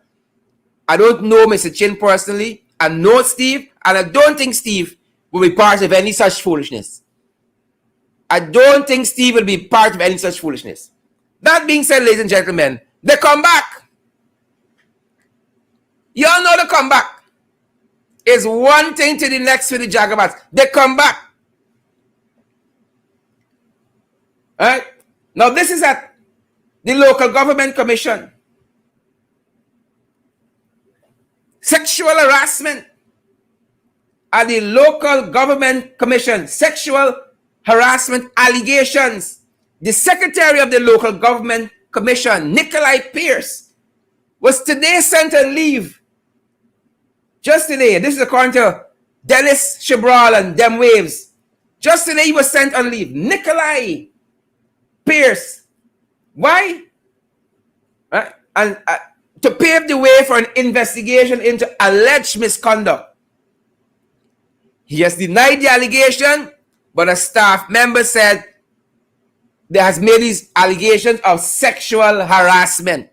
I don't know Mr. Chin personally. I know Steve, and I don't think Steve will be part of any such foolishness. I don't think Steve will be part of any such foolishness. That being said, ladies and gentlemen, they come back. You all know the comeback is one thing to the next with the Jagabats. They come back. All right? Now, this is at the Local Government Commission. Sexual harassment at the Local Government Commission. Sexual harassment allegations. The Secretary of the Local Government Commission, Nikolai Pierce, was today sent on leave. Just today. This is according to Dennis Chibral and Dem Waves. Just today he was sent on leave. Nikolai Pierce. Why? And to pave the way for an investigation into alleged misconduct. He has denied the allegation, but a staff member said there has made these allegations of sexual harassment.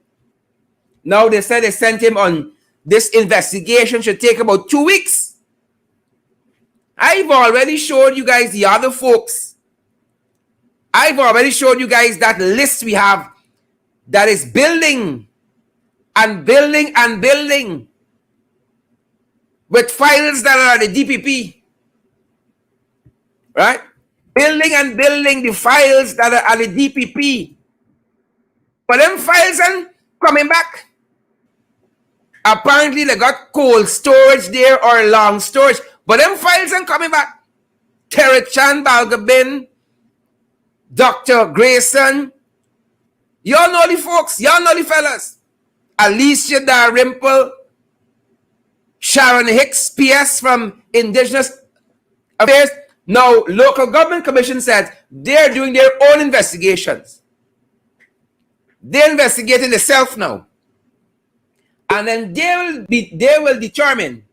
Now they said they sent him on this investigation, should take about 2 weeks. I've already showed you guys the other folks. I've already showed you guys that list we have that is building and building and building with files that are the DPP. Right? Building and building the files that are at the DPP. But them files are coming back. Apparently they got cold storage there or long storage. But them files are coming back. Terichan Balgabin, Dr. Grayson. Y'all know the folks. Y'all know the fellas. Alicia Dalrymple, Sharon Hicks, PS from Indigenous Affairs. Now, local government commission says they're doing their own investigations. They're investigating themselves now. And then they will determine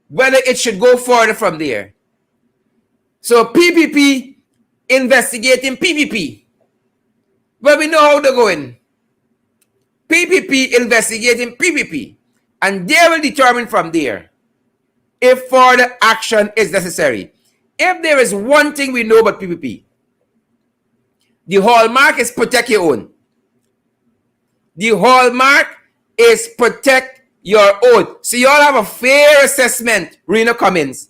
whether it should go further from there. So PPP investigating PPP. But we know how they're going. PPP investigating PPP. And they will determine from there if further action is necessary. If there is one thing we know about PPP, the hallmark is protect your own. The hallmark is protect your own. So you all have a fair assessment, Rena Cummins.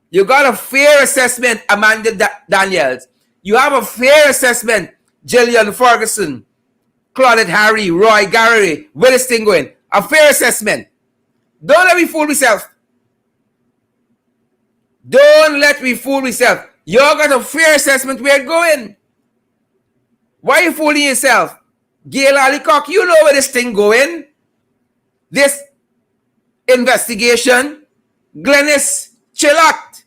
You got a fair assessment, Amanda Daniels. You have a fair assessment, Gillian Ferguson, Claudette Harry, Roy Garry. Where is this thing going? A fair assessment. Don't let me fool myself. Don't let me fool myself. You all got a fair assessment where it's going. Why are you fooling yourself? Gail Alicock, you know where this thing going. This investigation. Glennis Chillot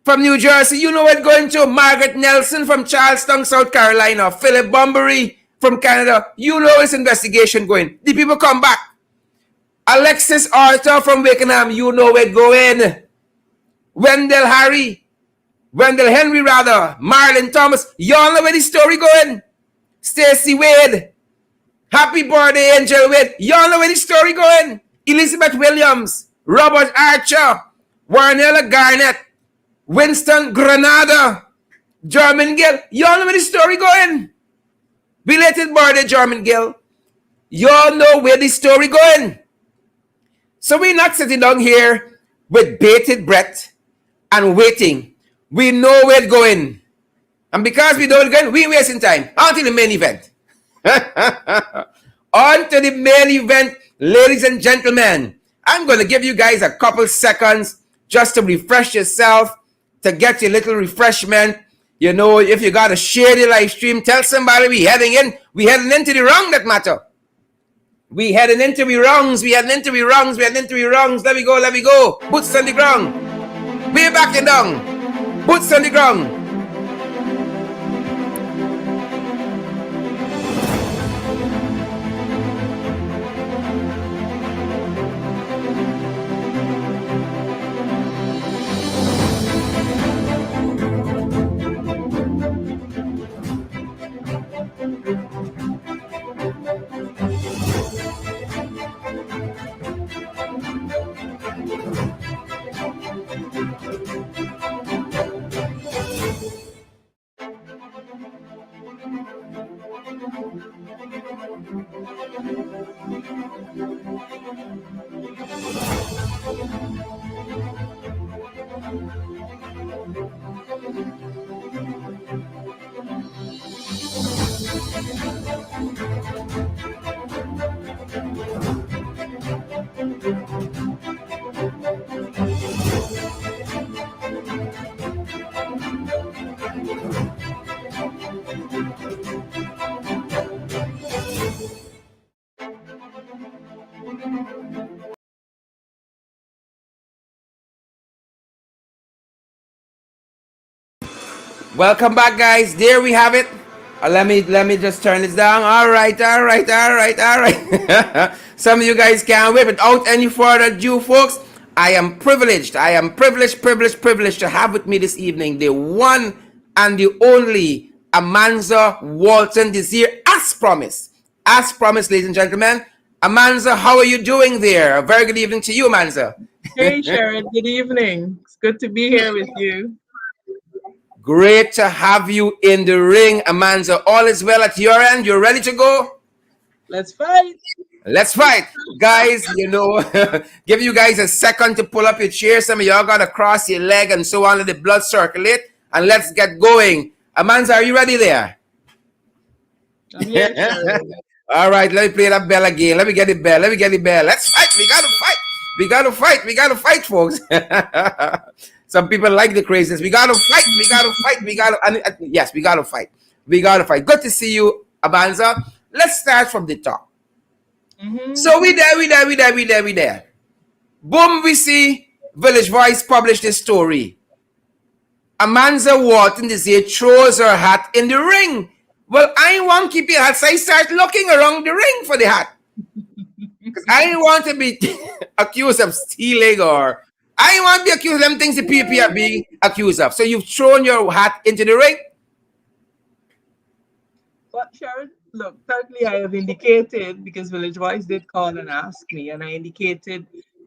from New Jersey, you know where it's going to. Margaret Nelson from Charleston, South Carolina. Philip Bunbury from Canada. You know this investigation going. The people come back. Alexis Arthur from Wakenham, you know where it's going. Wendell Henry, Marlon Thomas, y'all know where the story going. Stacey Wade, happy birthday, Angel Wade, y'all know where the story going. Elizabeth Williams, Robert Archer, Warnella Garnett, Winston Granada, German Gill, y'all know where the story going. Belated birthday, German Gill. Y'all know where the story going. So we're not sitting down here with bated breath and waiting. We know where it's going. And because we know where it's going, we ain't wasting time. On to the main event. On to the main event, ladies and gentlemen. I'm going to give you guys a couple seconds just to refresh yourself, to get your little refreshment. You know, if you got to share the live stream, tell somebody we heading into the wrong that matter. We heading into the wrongs. Let me go. Boots on the ground. Way back and down. Boots on the ground. Welcome back, guys. There we have it. Let me just turn this down. All right. Some of you guys can't wait. Without any further ado, folks, I am privileged to have with me this evening the one and the only Amanza Walton-Desir, as promised, ladies and gentlemen. Amanza, how are you doing there? A very good evening to you, Amanza. Hey, Sharon. Good evening. It's good to be here with you. Great to have you in the ring, Amanza. All is well at your end. You're ready to go? Let's fight. Guys, you know, give you guys a second to pull up your chair. Some of y'all got to cross your leg and so on, let the blood circulate. And let's get going. Amanza, are you ready there? I'm here, Sharon. All right, let me play that bell again. Let me get the bell. Let's fight. We got to fight, folks. Some people like the craziness. We gotta fight. We gotta fight. We gotta. Yes, we gotta fight. We gotta fight. Good to see you, Amanza. Let's start from the top. Mm-hmm. So we there. We there. We there. We there. We there. Boom. We see Village Voice published this story. Amanza Walton-Desir throws her hat in the ring. Well, I want to keep your hat, so I start looking around the ring for the hat. Because I didn't want to be accused of stealing, or I didn't want to be accused of them things the people are being accused of. So you've thrown your hat into the ring. Well, Sharon, look, certainly I have indicated because Village Voice did call and ask me, and I indicated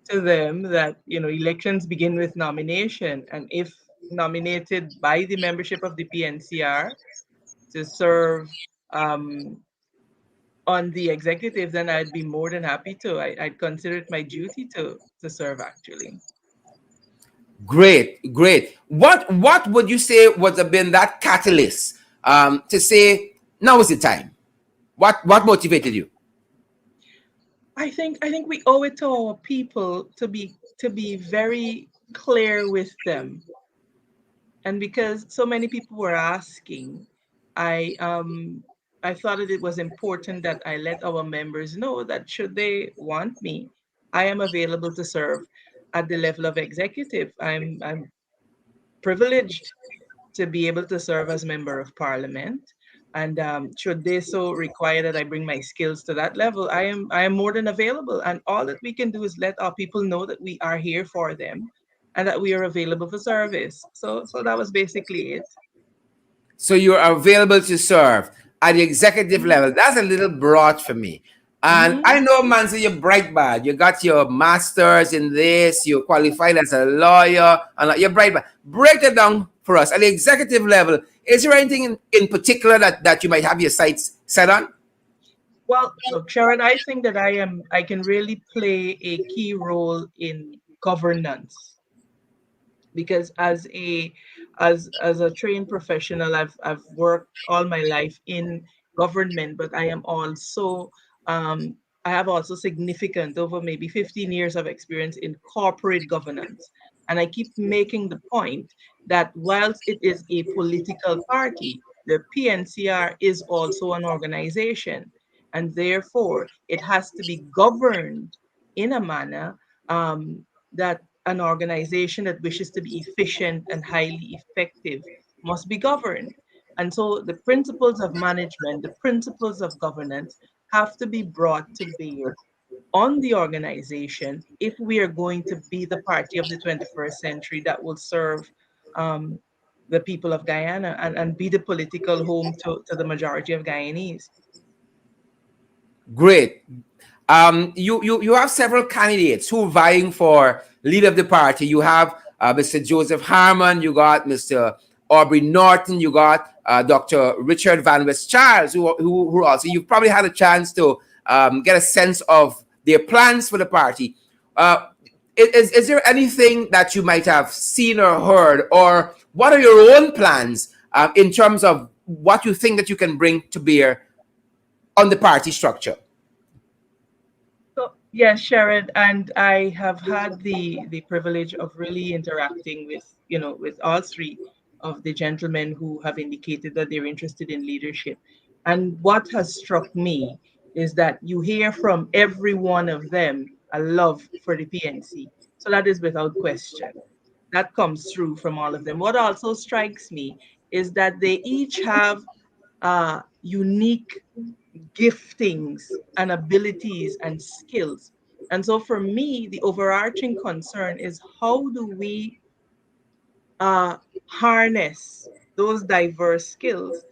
to them that elections begin with nomination, and if nominated by the membership of the PNCR to serve um, on the executive, then I'd be more than happy to. I'd consider it my duty to serve actually. Great, great. What would you say would have been that catalyst to say now is the time? What motivated you? I think we owe it to our people to be very clear with them. And because so many people were asking, I um I thought that it was important that I let our members know that should they want me, I am available to serve at the level of executive. I'm privileged to be able to serve as member of parliament. And should they so require that I bring my skills to that level, I am more than available. And all that we can do is let our people know that we are here for them and that we are available for service. So that was basically it. So you're available to serve at the executive level. That's a little broad for me. And Mm-hmm. I know, man, so you're bright bad. You got your master's in this, you qualified as a lawyer, and you're bright bad. Break it down for us. At the executive level, is there anything in particular that you might have your sights set on? Well, look, Sharon, I think that I can really play a key role in governance because as a trained professional, I've worked all my life in government, but um, I have also significant over maybe 15 years of experience in corporate governance. And I keep making the point that whilst it is a political party, the PNCR is also an organization, and therefore it has to be governed in a manner that an organization that wishes to be efficient and highly effective must be governed. And so the principles of management, the principles of governance have to be brought to bear on the organization if we are going to be the party of the 21st century that will serve um, the people of Guyana and be the political home to the majority of Guyanese. Great. You have several candidates who are vying for leader of the party. You have Mr. Joseph Harmon, you got Mr. Aubrey Norton, you got Dr. Richard Van West Charles, who also you've probably had a chance to get a sense of their plans for the party. Uh, is there anything that you might have seen or heard, or what are your own plans in terms of what you think that you can bring to bear on the party structure? So yes, Sharon, and I have had the privilege of really interacting with all three of the gentlemen who have indicated that they're interested in leadership. And what has struck me is that you hear from every one of them a love for the PNC. So that is without question. That comes through from all of them. What also strikes me is that they each have unique giftings and abilities and skills. And so for me, the overarching concern is how do we uh, harness those diverse skills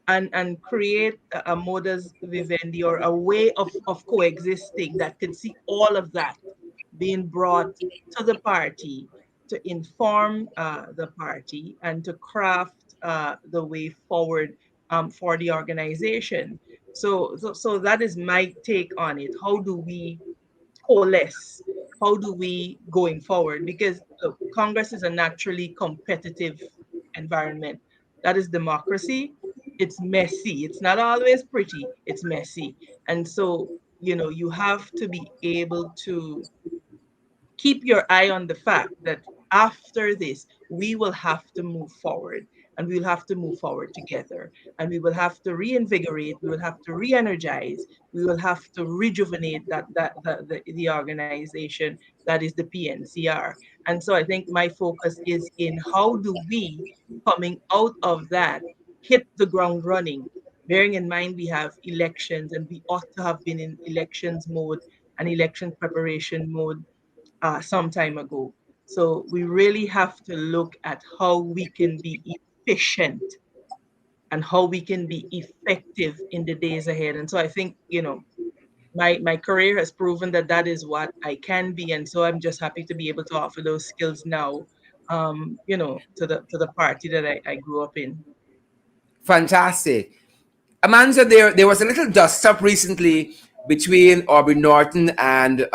and create a modus vivendi or a way of coexisting that could see all of that being brought to the party to inform the party and to craft the way forward for the organization. So that is my take on it. How do we coalesce? How do we going forward? Because look, Congress is a naturally competitive environment. That is democracy. It's messy. It's not always pretty. It's messy. And so, you have to be able to keep your eye on the fact that after this, we will have to move forward, and we'll have to move forward together, and we will have to reinvigorate, we will have to re-energize, we will have to rejuvenate the organization that is the PNCR. And so I think my focus is in how do we, coming out of that, hit the ground running, bearing in mind we have elections and we ought to have been in elections mode and election preparation mode some time ago. So we really have to look at how we can be efficient and how we can be effective in the days ahead. And so I think, my career has proven that that is what I can be. And so I'm just happy to be able to offer those skills now, to the party that I grew up in. Fantastic. Amanza, there was a little dust up recently between Aubrey Norton and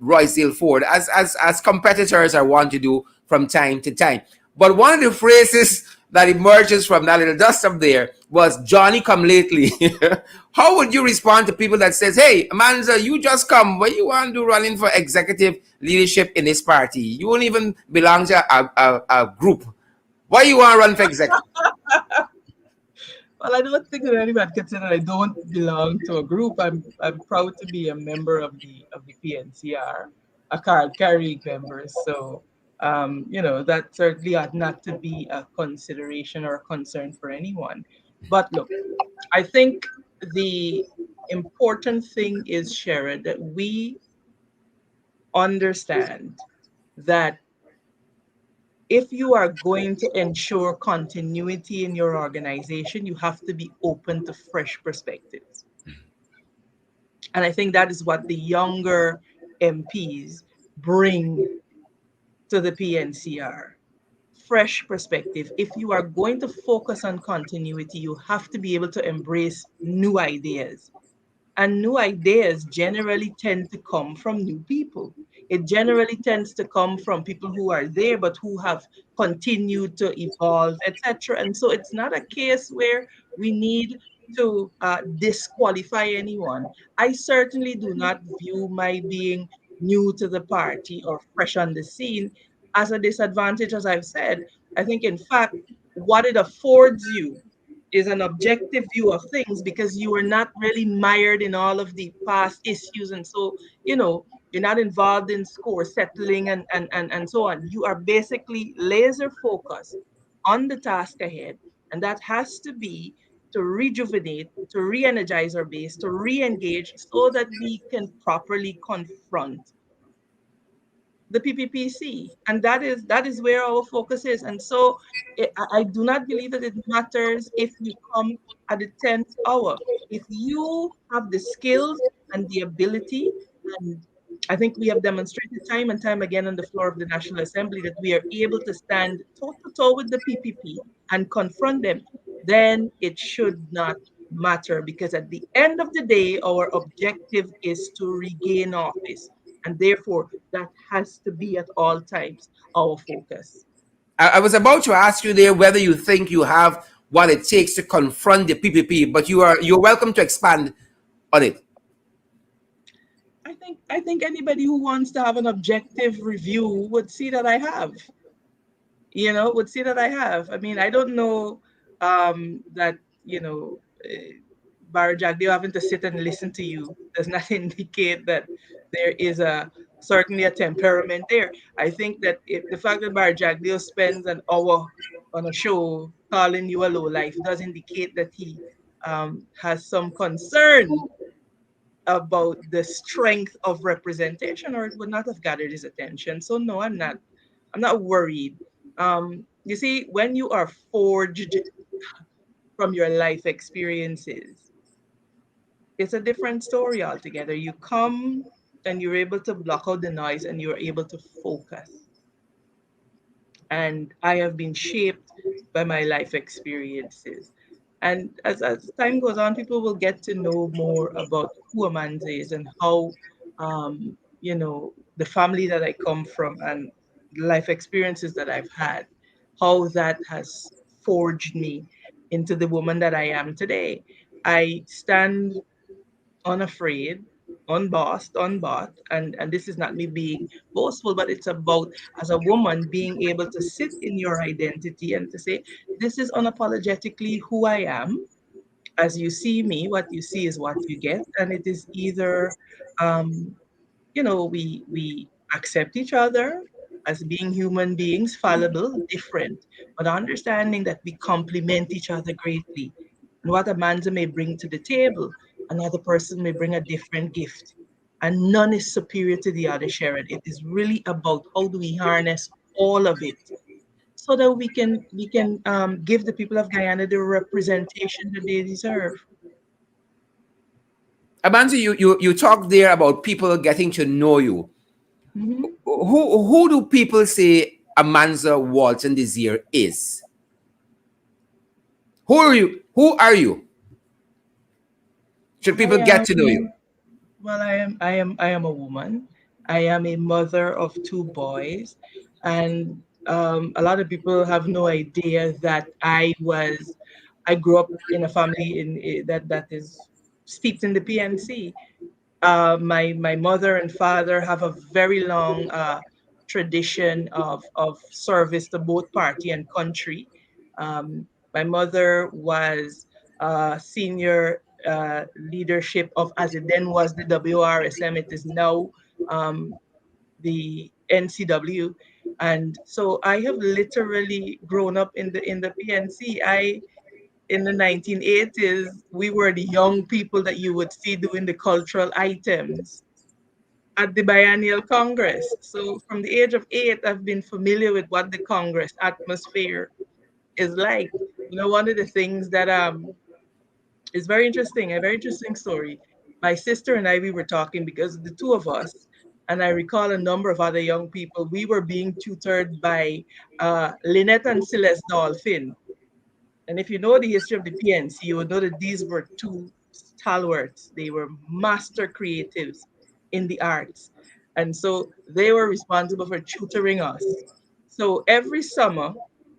Royce Ford, as competitors are wont to do from time to time. But one of the phrases that emerges from that little dust up there was "Johnny come lately." How would you respond to people that says, "Hey, Amanza, you just come. What you want to do running for executive leadership in this party? You won't even belong to a group. Why you want to run for executive?" Well, I don't think that anyone can say that I don't belong to a group. I'm proud to be a member of the PNCR, a card carrying member. So that certainly ought not to be a consideration or a concern for anyone. But look, I think the important thing is, Sharon, that we understand that if you are going to ensure continuity in your organization, you have to be open to fresh perspectives. And I think that is what the younger MPs bring to the PNCR. Fresh perspective. If you are going to focus on continuity, you have to be able to embrace new ideas. And new ideas generally tend to come from new people. It generally tends to come from people who are there but who have continued to evolve, etc. And so it's not a case where we need to disqualify anyone. I certainly do not view my being new to the party or fresh on the scene as a disadvantage, as I've said. I think, in fact, what it affords you is an objective view of things because you are not really mired in all of the past issues. And so, you're not involved in score settling and so on. You are basically laser focused on the task ahead. And that has to be to rejuvenate, to re energize our base, to re engage so that we can properly confront the PPPC, and that is where our focus is. And so I do not believe that it matters if you come at the 10th hour. If you have the skills and the ability, and I think we have demonstrated time and time again on the floor of the National Assembly that we are able to stand toe to toe with the PPP and confront them, then it should not matter because at the end of the day, our objective is to regain office. And therefore, that has to be at all times our focus. I was about to ask you there whether you think you have what it takes to confront the PPP, but you're welcome to expand on it. I think anybody who wants to have an objective review would see that I have. Would see that I have. I mean, I don't know that Barajagdeo having to sit and listen to you does not indicate that there is certainly a temperament there. I think that if the fact that Barajagdeo spends an hour on a show calling you a low life does indicate that he has some concern about the strength of representation, or it would not have gathered his attention. So no, I'm not worried. You see, when you are forged from your life experiences, it's a different story altogether. You come and you're able to block out the noise and you're able to focus. And I have been shaped by my life experiences. And as time goes on, people will get to know more about who Amanda is and how, the family that I come from and life experiences that I've had, how that has forged me into the woman that I am today. I stand unafraid. unbossed, unbought, and this is not me being boastful, but it's about as a woman being able to sit in your identity and to say, this is unapologetically who I am. As you see me, what you see is what you get, and it is either um, we accept each other as being human beings, fallible, different, but understanding that we complement each other greatly. And what Amanda may bring to the table, another person may bring a different gift. And none is superior to the other, Sharon. It is really about how do we harness all of it so that we can give the people of Guyana the representation that they deserve. Amanza, you talked there about people getting to know you. Mhm. Who do people say Amanza Walton-Desir is? Who are you? Who are you? Should I people get to know you? am Well, I am a woman. I am a mother of two boys, and a lot of people have no idea that I grew up in a family that is steeped in the PNC. My mother and father have a very long tradition of service to both party and country. My mother was senior leadership of, as it then was, the WRSM. It is now um, the NCW, and so I have literally grown up in the PNC. I In the 1980s, we were the young people that you would see doing the cultural items at the biennial congress. So from the age of 8, I've been familiar with what the congress atmosphere is like. One of the things that is very interesting, a very interesting story. My sister and I, we were talking because the two of us, and I recall a number of other young people, we were being tutored by Lynette and Celeste Dolphin. And if you know the history of the PNC, you would know that these were two stalwarts. They were master creatives in the arts. And so they were responsible for tutoring us. So every summer,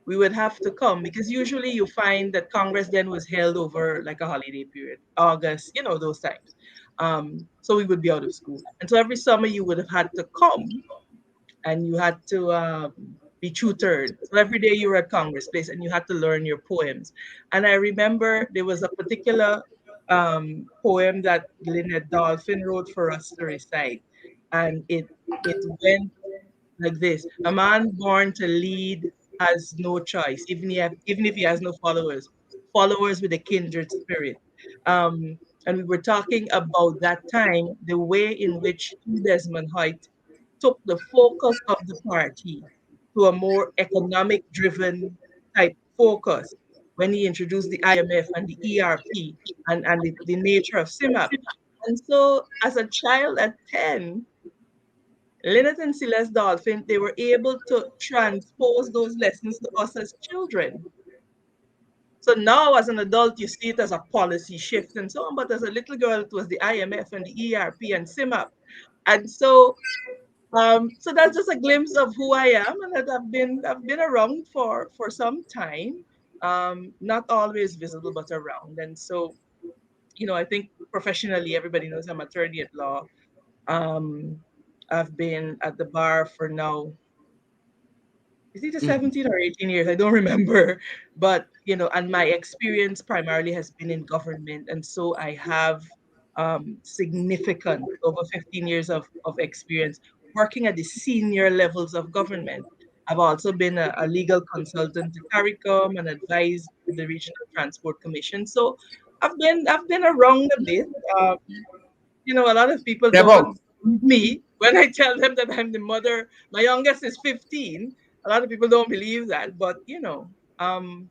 we would have to come because usually you find that Congress then was held over like a holiday period, August, those times. So we would be out of school. And so every summer you would have had to come and you had to be tutored. So every day you were at Congress Place and you had to learn your poems. And I remember there was a particular poem that Lynette Dolphin wrote for us to recite. And it went like this: a man born to lead has no choice, even if he has no followers, followers with a kindred spirit. And we were talking about that time, the way in which Desmond Hoyt took the focus of the party to a more economic driven type focus when he introduced the IMF and the ERP and the nature of CIMAP. And so as a child at 10, Lynette and Celeste Dolphin, they were able to transpose those lessons to us as children. So now, as an adult, you see it as a policy shift and so on. But as a little girl, it was the IMF and the ERP and CIMAP. And so that's just a glimpse of who I am, and that I've been around for some time, not always visible but around. And so, I think professionally, everybody knows I'm attorney at law. Um, I've been at the bar for now, is it a Mhm. 17 or 18 years? I don't remember. But, and my experience primarily has been in government. And so I have significant over 15 years of experience working at the senior levels of government. I've also been a legal consultant to CARICOM and advised the Regional Transport Commission. So I've been around a bit. Um, a lot of people Step out. don't believe me when I tell them that I'm the mother. My youngest is 15. A lot of people don't believe that, but um,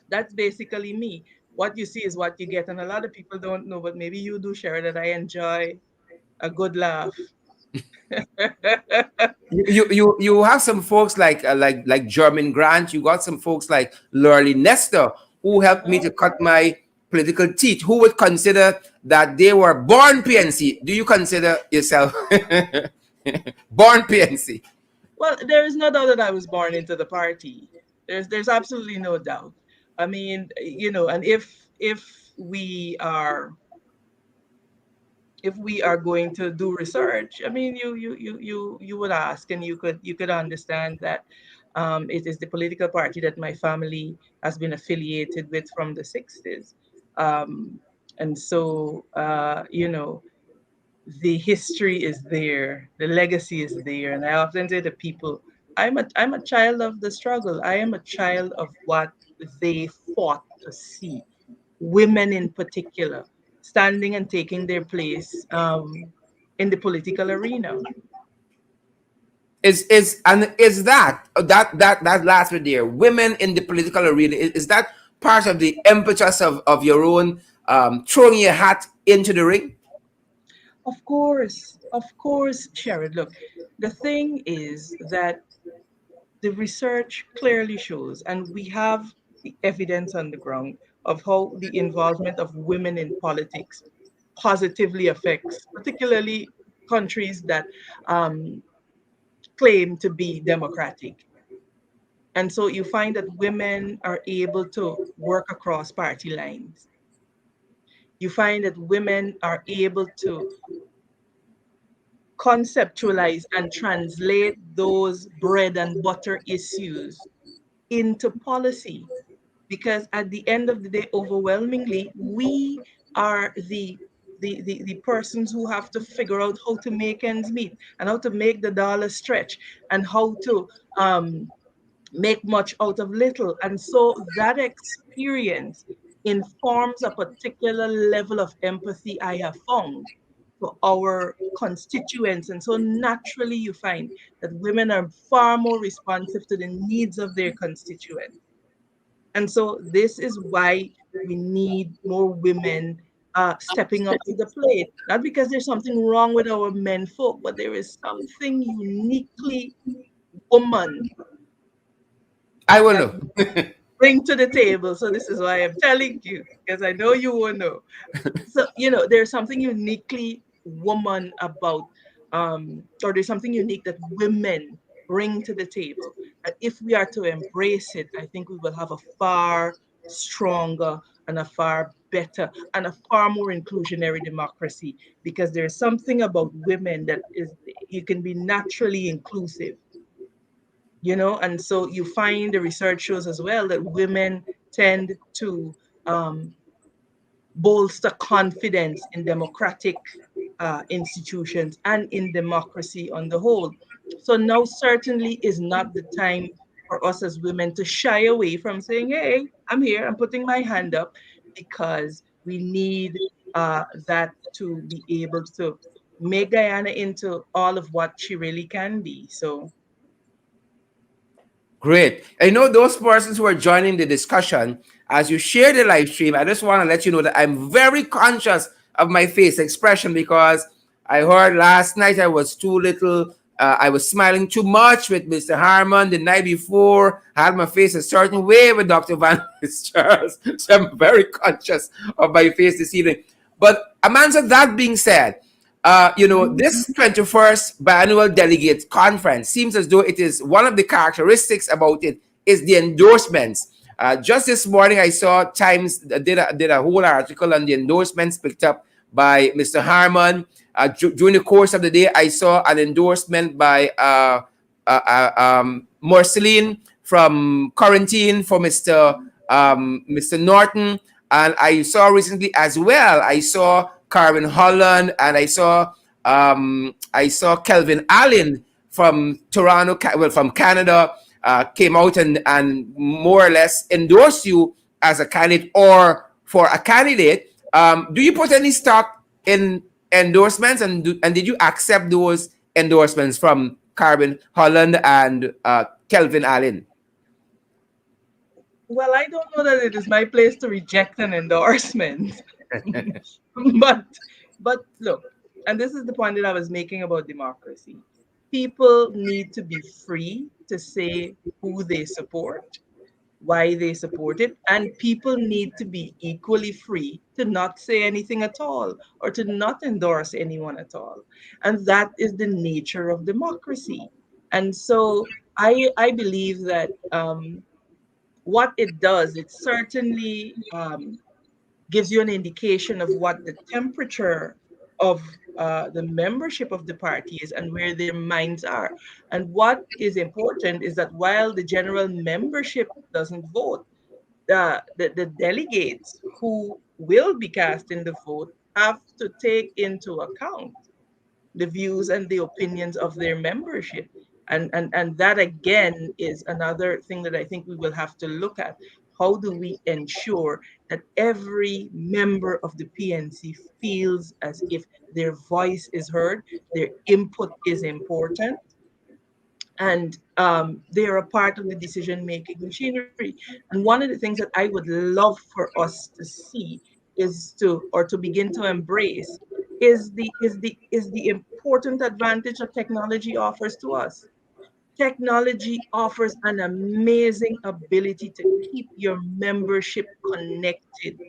that's basically me. What you see is what you get, and a lot of people don't know, but maybe you do share that I enjoy a good laugh. You have some folks like German Grant. You got some folks like Lurley Nestor who helped me to cut my political teeth. Who would consider that they were born PNC? Do you consider yourself born PNC? Well, there is no doubt that I was born into the party. There's absolutely no doubt. I mean, and if we are if we are going to do research, I mean, you would ask, and you could understand that it is the political party that my family has been affiliated with from the 60s. Um, and so, the history is there, the legacy is there. And I often say to people, I'm a child of the struggle. I am a child of what they fought to see. Women in particular, standing and taking their place in the political arena. Is that last bit there, women in the political arena, is that part of the impetus of your own throwing your hat into the ring? Of course, Sharon. Look, the thing is that the research clearly shows, and we have the evidence on the ground of how the involvement of women in politics positively affects, particularly countries that um, claim to be democratic. And so you find that women are able to work across party lines. You find that women are able to conceptualize and translate those bread and butter issues into policy, because at the end of the day, overwhelmingly, we are the persons who have to figure out how to make ends meet and how to make the dollar stretch and how to um, make much out of little. And so that experience informs a particular level of empathy I have found for our constituents. And so naturally, you find that women are far more responsive to the needs of their constituents. And so this is why we need more women stepping up to the plate. Not because there's something wrong with our men folk, but there is something uniquely woman I will that know. bring to the table. So this is why I'm telling you, because I know you will know. So there's something uniquely woman about or there's something unique that women bring to the table, and if we are to embrace it, I think we will have a far stronger and a far better and a far more inclusionary democracy, because there's something about women that is, you can be naturally inclusive, and so you find the research shows as well that women tend to um, bolster confidence in democratic institutions and in democracy on the whole. So now certainly is not the time for us as women to shy away from saying, hey, I'm here, I'm putting my hand up, because we need that to be able to make Guyana into all of what she really can be. So, Great. I know those persons who are joining the discussion, as you share the live stream, I just want to let you know that I'm very conscious of my face expression, because I heard last night I was too little. I was smiling too much with Mr. Harmon the night before. I had my face a certain way with Dr. Van Charles. So I'm very conscious of my face this evening. But Amanza, that being said, this 21st biannual delegate conference seems as though it is one of the characteristics about it is the endorsements. Just this morning, I saw Times did a whole article on the endorsements picked up by Mr. Harmon. During the course of the day, I saw an endorsement by Marceline from Quarantine for Mr. Norton. And I saw recently as well, I saw Carmen Holland, and I saw Kelvin Allen from Toronto, well, from Canada, came out and more or less endorsed you as a candidate or for a candidate. Do you put any stock in endorsements, and did you accept those endorsements from Carmen Holland and Kelvin Allen? well, I don't know that it is my place to reject an endorsement. but but look, and this is the point that I was making about democracy. People need to be free to say who they support, why they support it, and people need to be equally free to not say anything at all or to not endorse anyone at all. And that is the nature of democracy. And so I believe that what it does, it certainly gives you an indication of what the temperature of the membership of the party is and where their minds are. And what is important is that while the general membership doesn't vote, the delegates who will be casting the vote have to take into account the views and the opinions of their membership. And that again is another thing that I think we will have to look at. How do we ensure that every member of the PNC feels as if their voice is heard, their input is important, and they are a part of the decision making machinery. And one of the things that I would love for us to see is to, or to begin to embrace, is the important advantage that technology offers to us. Technology offers an amazing ability to keep your membership connected,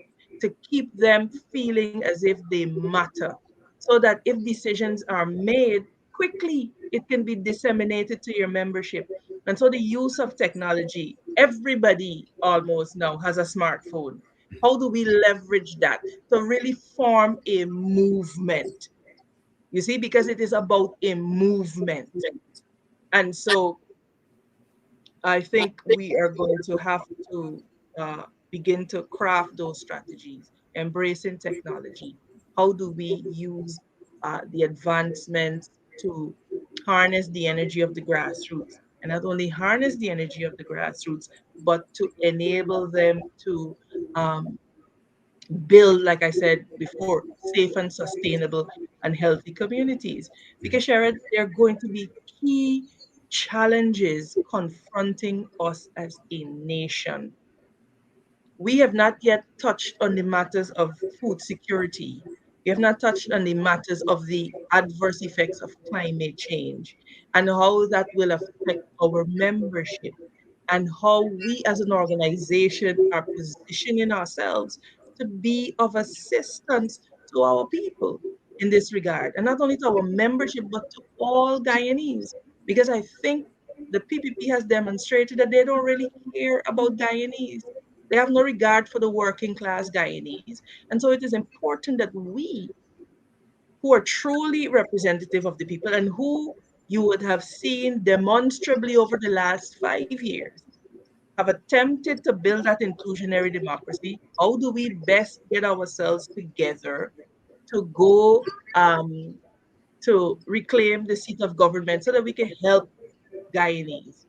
to keep them feeling as if they matter, so that if decisions are made quickly, it can be disseminated to your membership. And so the use of technology, everybody almost now has a smartphone. How do we leverage that to really form a movement? You see, because it is about a movement. And so I think we are going to have to begin to craft those strategies, embracing technology. How do we use the advancements to harness the energy of the grassroots? And not only harness the energy of the grassroots, but to enable them to um, build, like I said before, safe and sustainable and healthy communities. Because, Sharon, there are going to be key challenges confronting us as a nation. We have not yet touched on the matters of food security. We have not touched on the matters of the adverse effects of climate change and how that will affect our membership, and how we as an organization are positioning ourselves to be of assistance to our people in this regard. And not only to our membership, but to all Guyanese. Because I think the PPP has demonstrated that they don't really care about Guyanese. They have no regard for the working class Guyanese. And so it is important that we, who are truly representative of the people and who you would have seen demonstrably over the last 5 years, have attempted to build that inclusionary democracy. How do we best get ourselves together to go to reclaim the seat of government so that we can help Guyanese?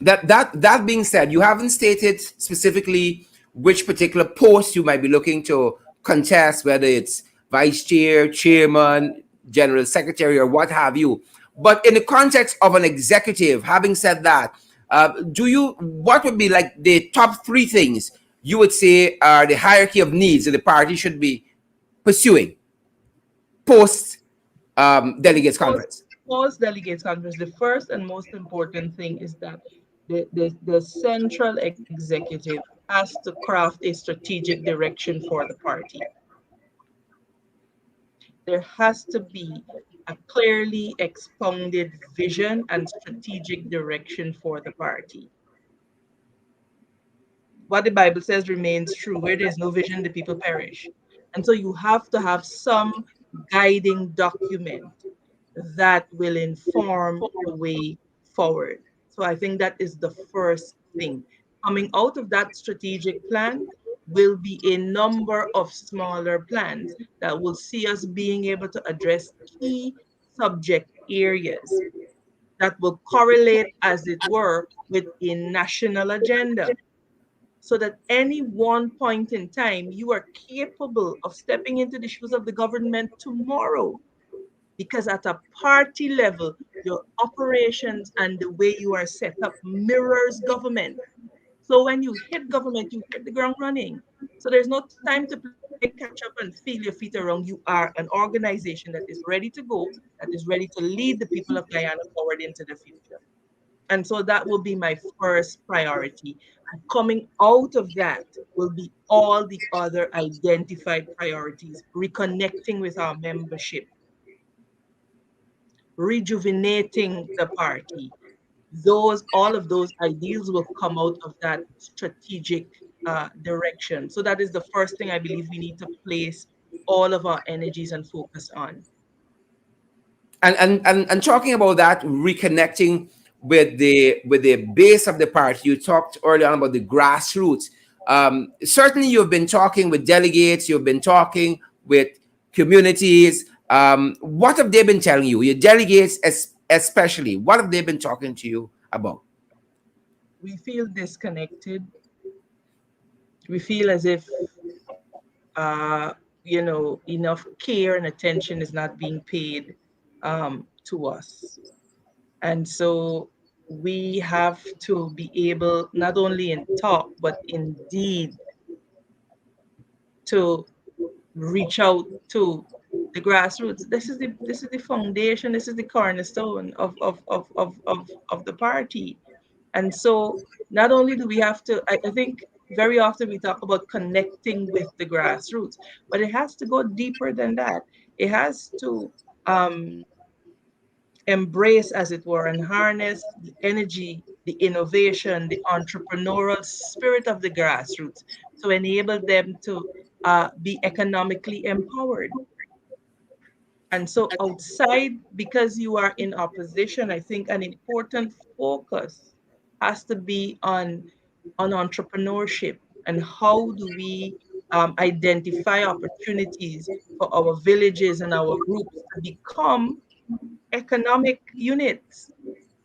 That being said, you haven't stated specifically which particular post you might be looking to contest, whether it's vice chair, chairman, general secretary, or what have you. But in the context of an executive, having said that, do you what would be like the top three things you would say are the hierarchy of needs that the party should be pursuing post delegates Post, conference? post delegates conference, the first and most important thing is that the central executive has to craft a strategic direction for the party. There has to be a clearly expounded vision and strategic direction for the party. What the Bible says remains true: where there's no vision, the people perish. And so you have to have some guiding document that will inform the way forward. So I think that is the first thing. Coming out of that strategic plan will be a number of smaller plans that will see us being able to address key subject areas that will correlate, as it were, with a national agenda, so that any one point in time you are capable of stepping into the shoes of the government tomorrow, because at a party level, your operations and the way you are set up mirrors government. So when you hit government, you hit the ground running. So there's no time to play catch up and feel your feet around. You are an organization that is ready to go, that is ready to lead the people of Guyana forward into the future. And so that will be my first priority. And coming out of that will be all the other identified priorities: reconnecting with our membership, rejuvenating the party. Those, all of those ideals will come out of that strategic direction. So that is the first thing I believe we need to place all of our energies and focus on. And talking about that, reconnecting with the base of the party, you talked earlier on about the grassroots. Certainly you've been talking with delegates, you've been talking with communities. What have they been telling you, your delegates especially? What have they been talking to you about? We feel disconnected. We feel as if uh, enough care and attention is not being paid to us. And so we have to be able, not only in talk, but indeed to reach out to the grassroots. This is the foundation, this is the cornerstone of the party. And so not only do we have to, I think very often we talk about connecting with the grassroots, but it has to go deeper than that. It has to um, embrace, as it were, and harness the energy, the innovation, the entrepreneurial spirit of the grassroots to enable them to be economically empowered. And so outside, because you are in opposition, I think an important focus has to be on entrepreneurship and how do we identify opportunities for our villages and our groups to become economic units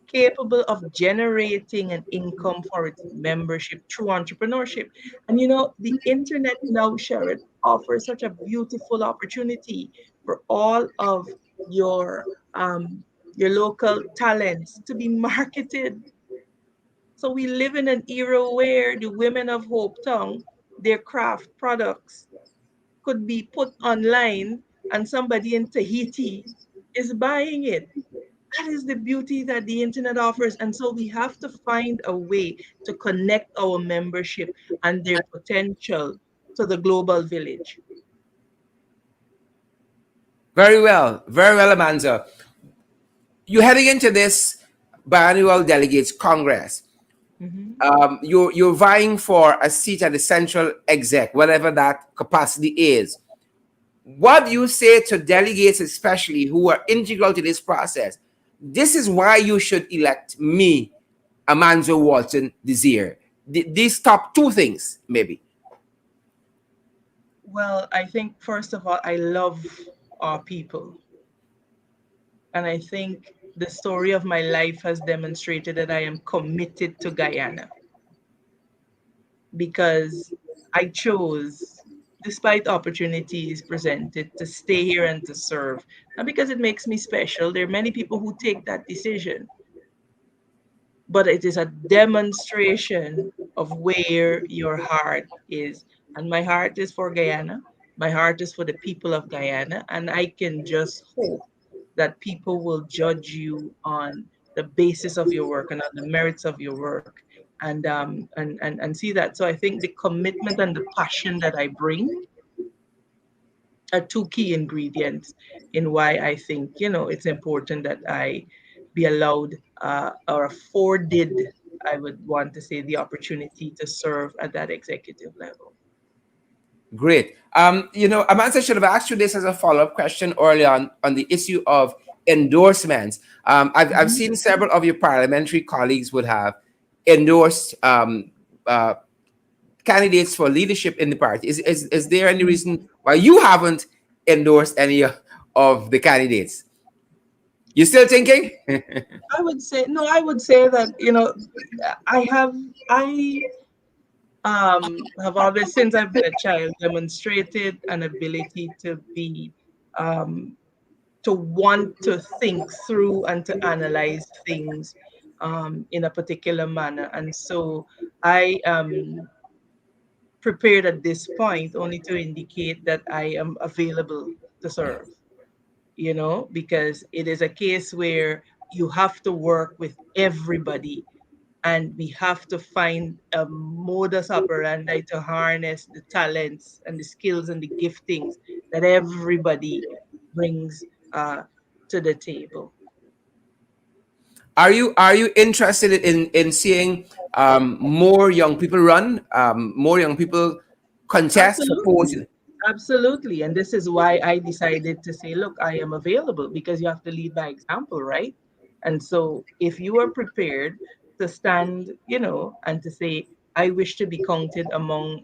capable of generating an income for its membership through entrepreneurship. And the internet now, Sharon, offers such a beautiful opportunity for all of your um, your local talents to be marketed. So we live in an era where the women of Hope Town, their craft products could be put online and somebody in Tahiti is buying it. That is the beauty that the internet offers. And so we have to find a way to connect our membership and their potential to the global village. Very well, Amanza. You're heading into this biannual delegates congress. Mhm. You're vying for a seat at the central exec, whatever that capacity is. What do you say to delegates, especially who are integral to this process? This is why you should elect me, Amanza Walton-Desir. These top two things, maybe. Well, I think, first of all, I love our people. And I think the story of my life has demonstrated that I am committed to Guyana because I chose, despite opportunities presented, to stay here and to serve. Not because it makes me special. There are many people who take that decision, but it is a demonstration of where your heart is. And my heart is for Guyana. My heart is for the people of Guyana. And I can just hope that people will judge you on the basis of your work and on the merits of your work and see that. So I think the commitment and the passion that I bring are two key ingredients in why I think, it's important that I be allowed or afforded, I would want to say, the opportunity to serve at that executive level. Great. Amanda should have asked you this as a follow-up question early on the issue of endorsements. I've Mhm. seen several of your parliamentary colleagues would have endorsed uh, candidates for leadership in the party. Is there any Mhm. reason why you haven't endorsed any of the candidates? You still thinking? I would say no. I would say that I have I have always, since I've been a child, demonstrated an ability um, to want to think through and to analyze things in a particular manner. And so I am prepared at this point only to indicate that I am available to serve, because it is a case where you have to work with everybody and we have to find a modus operandi to harness the talents and the skills and the giftings that everybody brings uh, to the table. Are you interested in seeing more young people run, more young people contest for Absolutely. posts? Absolutely. And this is why I decided to say, look, I am available because you have to lead by example, right? And so if you are prepared to stand, and to say, I wish to be counted among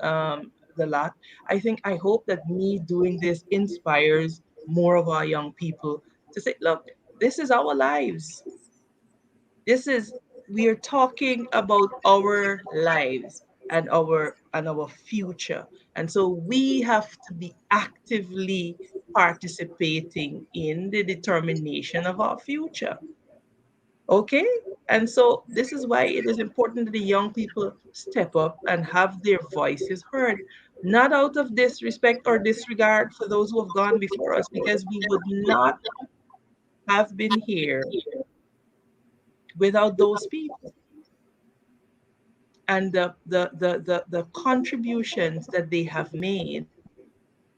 the lot, I hope that me doing this inspires more of our young people to say, look, this is our lives. This is we are talking about our lives and our future. And so we have to be actively participating in the determination of our future. Okay? And so this is why it is important that the young people step up and have their voices heard, not out of disrespect or disregard for those who have gone before us, because we would not have been here without those people. And the contributions that they have made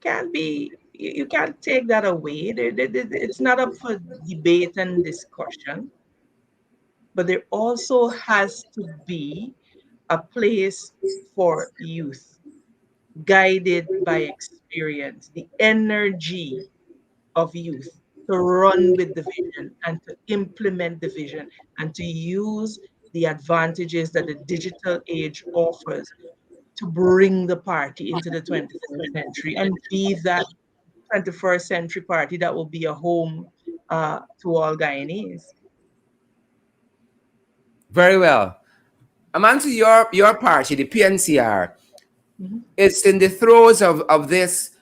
can't be you can't take that away. It's not up for debate and discussion, but there also has to be a place for youth guided by experience, the energy of youth to run with the vision and to implement the vision and to use the advantages that the digital age offers to bring the party into the 21st century and be that 21st century party that will be a home to all Guyanese. Very well. Amanza, your party, the PNCR, Mhm. it's in the throes of this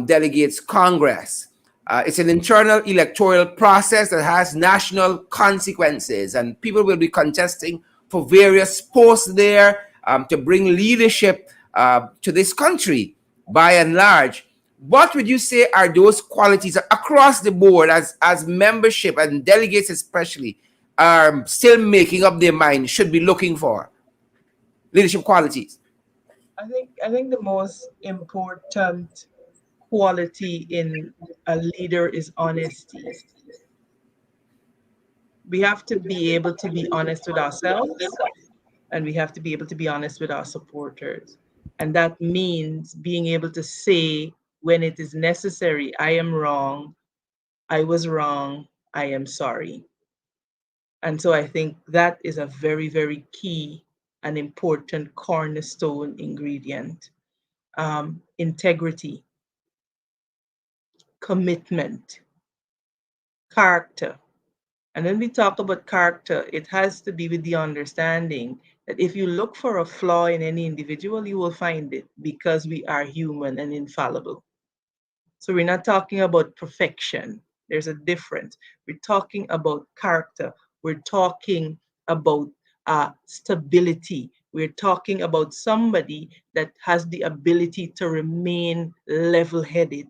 delegates Congress. It's an internal electoral process that has national consequences, and people will be contesting for various posts there to bring leadership to this country by and large. What would you say are those qualities across the board as membership and delegates especially are still making up their mind should be looking for leadership qualities? I think the most important quality in a leader is honesty. We have to be able to be honest with ourselves, and we have to be able to be honest with our supporters. And that means being able to say when it is necessary, I am wrong, I was wrong, I am sorry. And so I think that is a very, very key and important cornerstone ingredient. Integrity, commitment, character. And when we talk about character, it has to be with the understanding that if you look for a flaw in any individual, you will find it because we are human and infallible. So we're not talking about perfection. There's a difference. We're talking about character. We're talking about stability. We're talking about somebody that has the ability to remain level headed,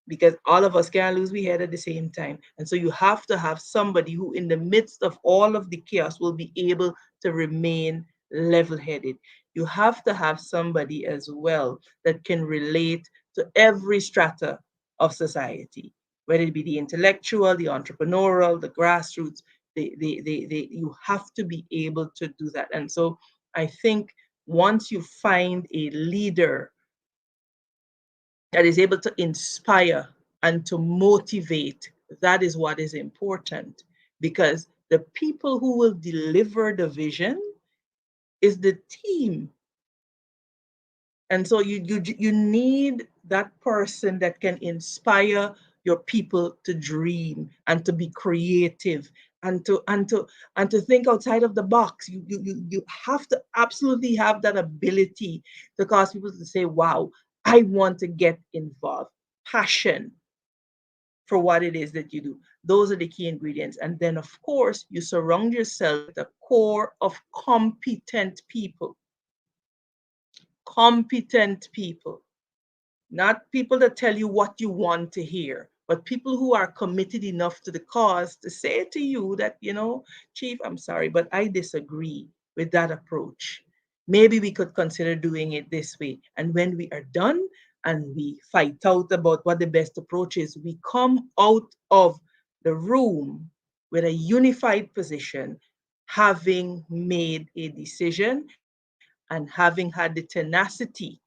because all of us can't lose we head at the same time. And so you have to have somebody who, in the midst of all of the chaos, will be able to remain level headed. You have to have somebody as well that can relate to every strata of society, whether it be the intellectual, the entrepreneurial, the grassroots. You have to be able to do that. And so I think once you find a leader that is able to inspire and to motivate, that is what is important, because the people who will deliver the vision is the team. And so you need that person that can inspire your people to dream and to be creative and to think outside of the box. You have to absolutely have that ability to cause people to say, wow, I want to get involved. Passion for what it is that you do. Those are the key ingredients. And then, of course, you surround yourself with a core of competent people. Competent people, not people that tell you what you want to hear, but people who are committed enough to the cause to say to you that, Chief, I'm sorry, but I disagree with that approach. Maybe we could consider doing it this way. And when we are done and we fight out about what the best approach is, we come out of the room with a unified position, having made a decision and having had the tenacity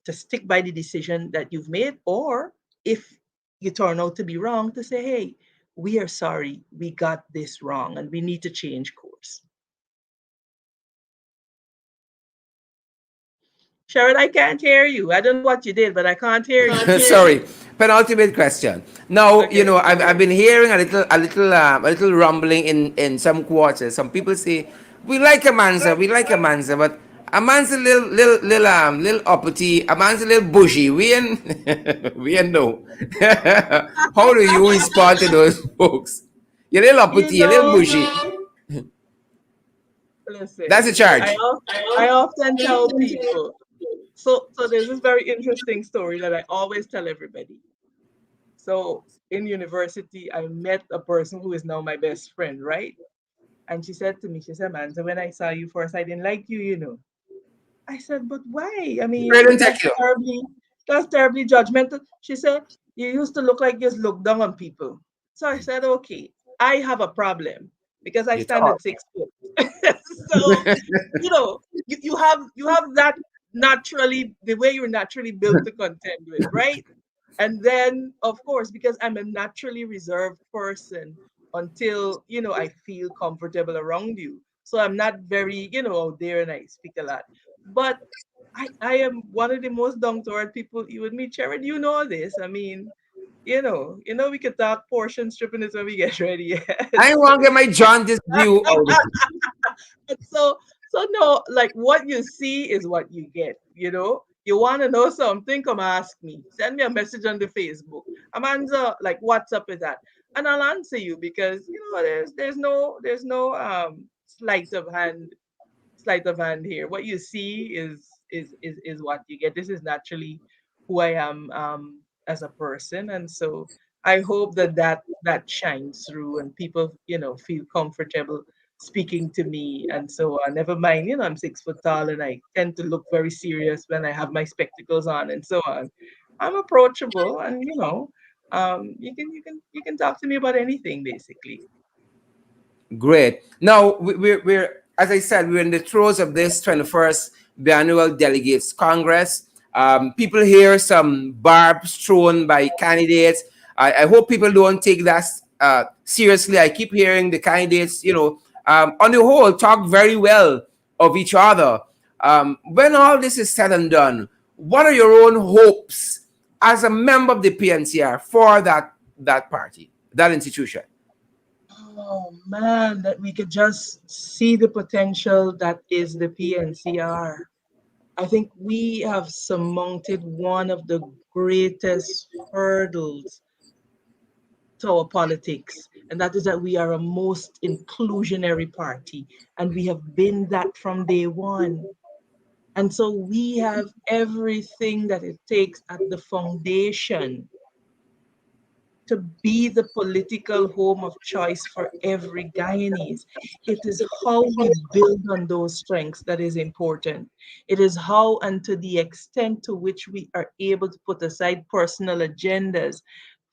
to stick by the decision that you've made, or if you turn out to be wrong, to say, hey, we are sorry, we got this wrong, and we need to change course. Sharon, I can't hear you. I don't know what you did, but I can't hear you. Sorry, penultimate question. Now, Okay. I've been hearing a little rumbling in some quarters. Some people say we like Amanza, but Amanza little uppity, Amanza little bushy. We ain't we ain't know. How do you respond to those folks? You're little You uppity, you're little know, bushy. That's listen, a charge. I often tell people. So there's this very interesting story that I always tell everybody. So in university, I met a person who is now my best friend, right? And she said to me, she said, man, so when I saw you first, I didn't like you, you know. I said, but why? I Pray mean, don't take you. that's terribly judgmental. She said, you used to look like you just look down on people. So I said, okay, I have a problem because I You stand talk. at 6 foot. So, you have that naturally, the way you're naturally built to contend with, right? And then, of course, because I'm a naturally reserved person until, I feel comfortable around you. So I'm not very, out there and I speak a lot. But I am one of the most down to earth people you would meet. Sharon, you know this. I mean, we could talk portion stripping this when we get ready. I Yes. want to get my jaundice view out. So no, like what you see is what you get. You want to know something? Come ask me. Send me a message on the Facebook. Amanza, like what's up with that? And I'll answer you because there's no sleight of hand here. What you see is what you get. This is naturally who I am as a person, and so I hope that shines through, and people feel comfortable speaking to me, and so on. Never mind, I'm 6 foot tall, and I tend to look very serious when I have my spectacles on, and so on. I'm approachable, and you can talk to me about anything basically. Great. Now we're as I said, we're in the throes of this 21st biannual delegates congress. People hear some barbs thrown by candidates. I hope people don't take that seriously. I keep hearing the candidates, on the whole, talk very well of each other. When all this is said and done, what are your own hopes as a member of the PNCR for that party, that institution? Oh man, that we could just see the potential that is the PNCR. I think we have surmounted one of the greatest hurdles to our politics, and that is that we are a most inclusionary party, and we have been that from day one. And so we have everything that it takes at the foundation to be the political home of choice for every Guyanese. It is how we build on those strengths that is important. It is how and to the extent to which we are able to put aside personal agendas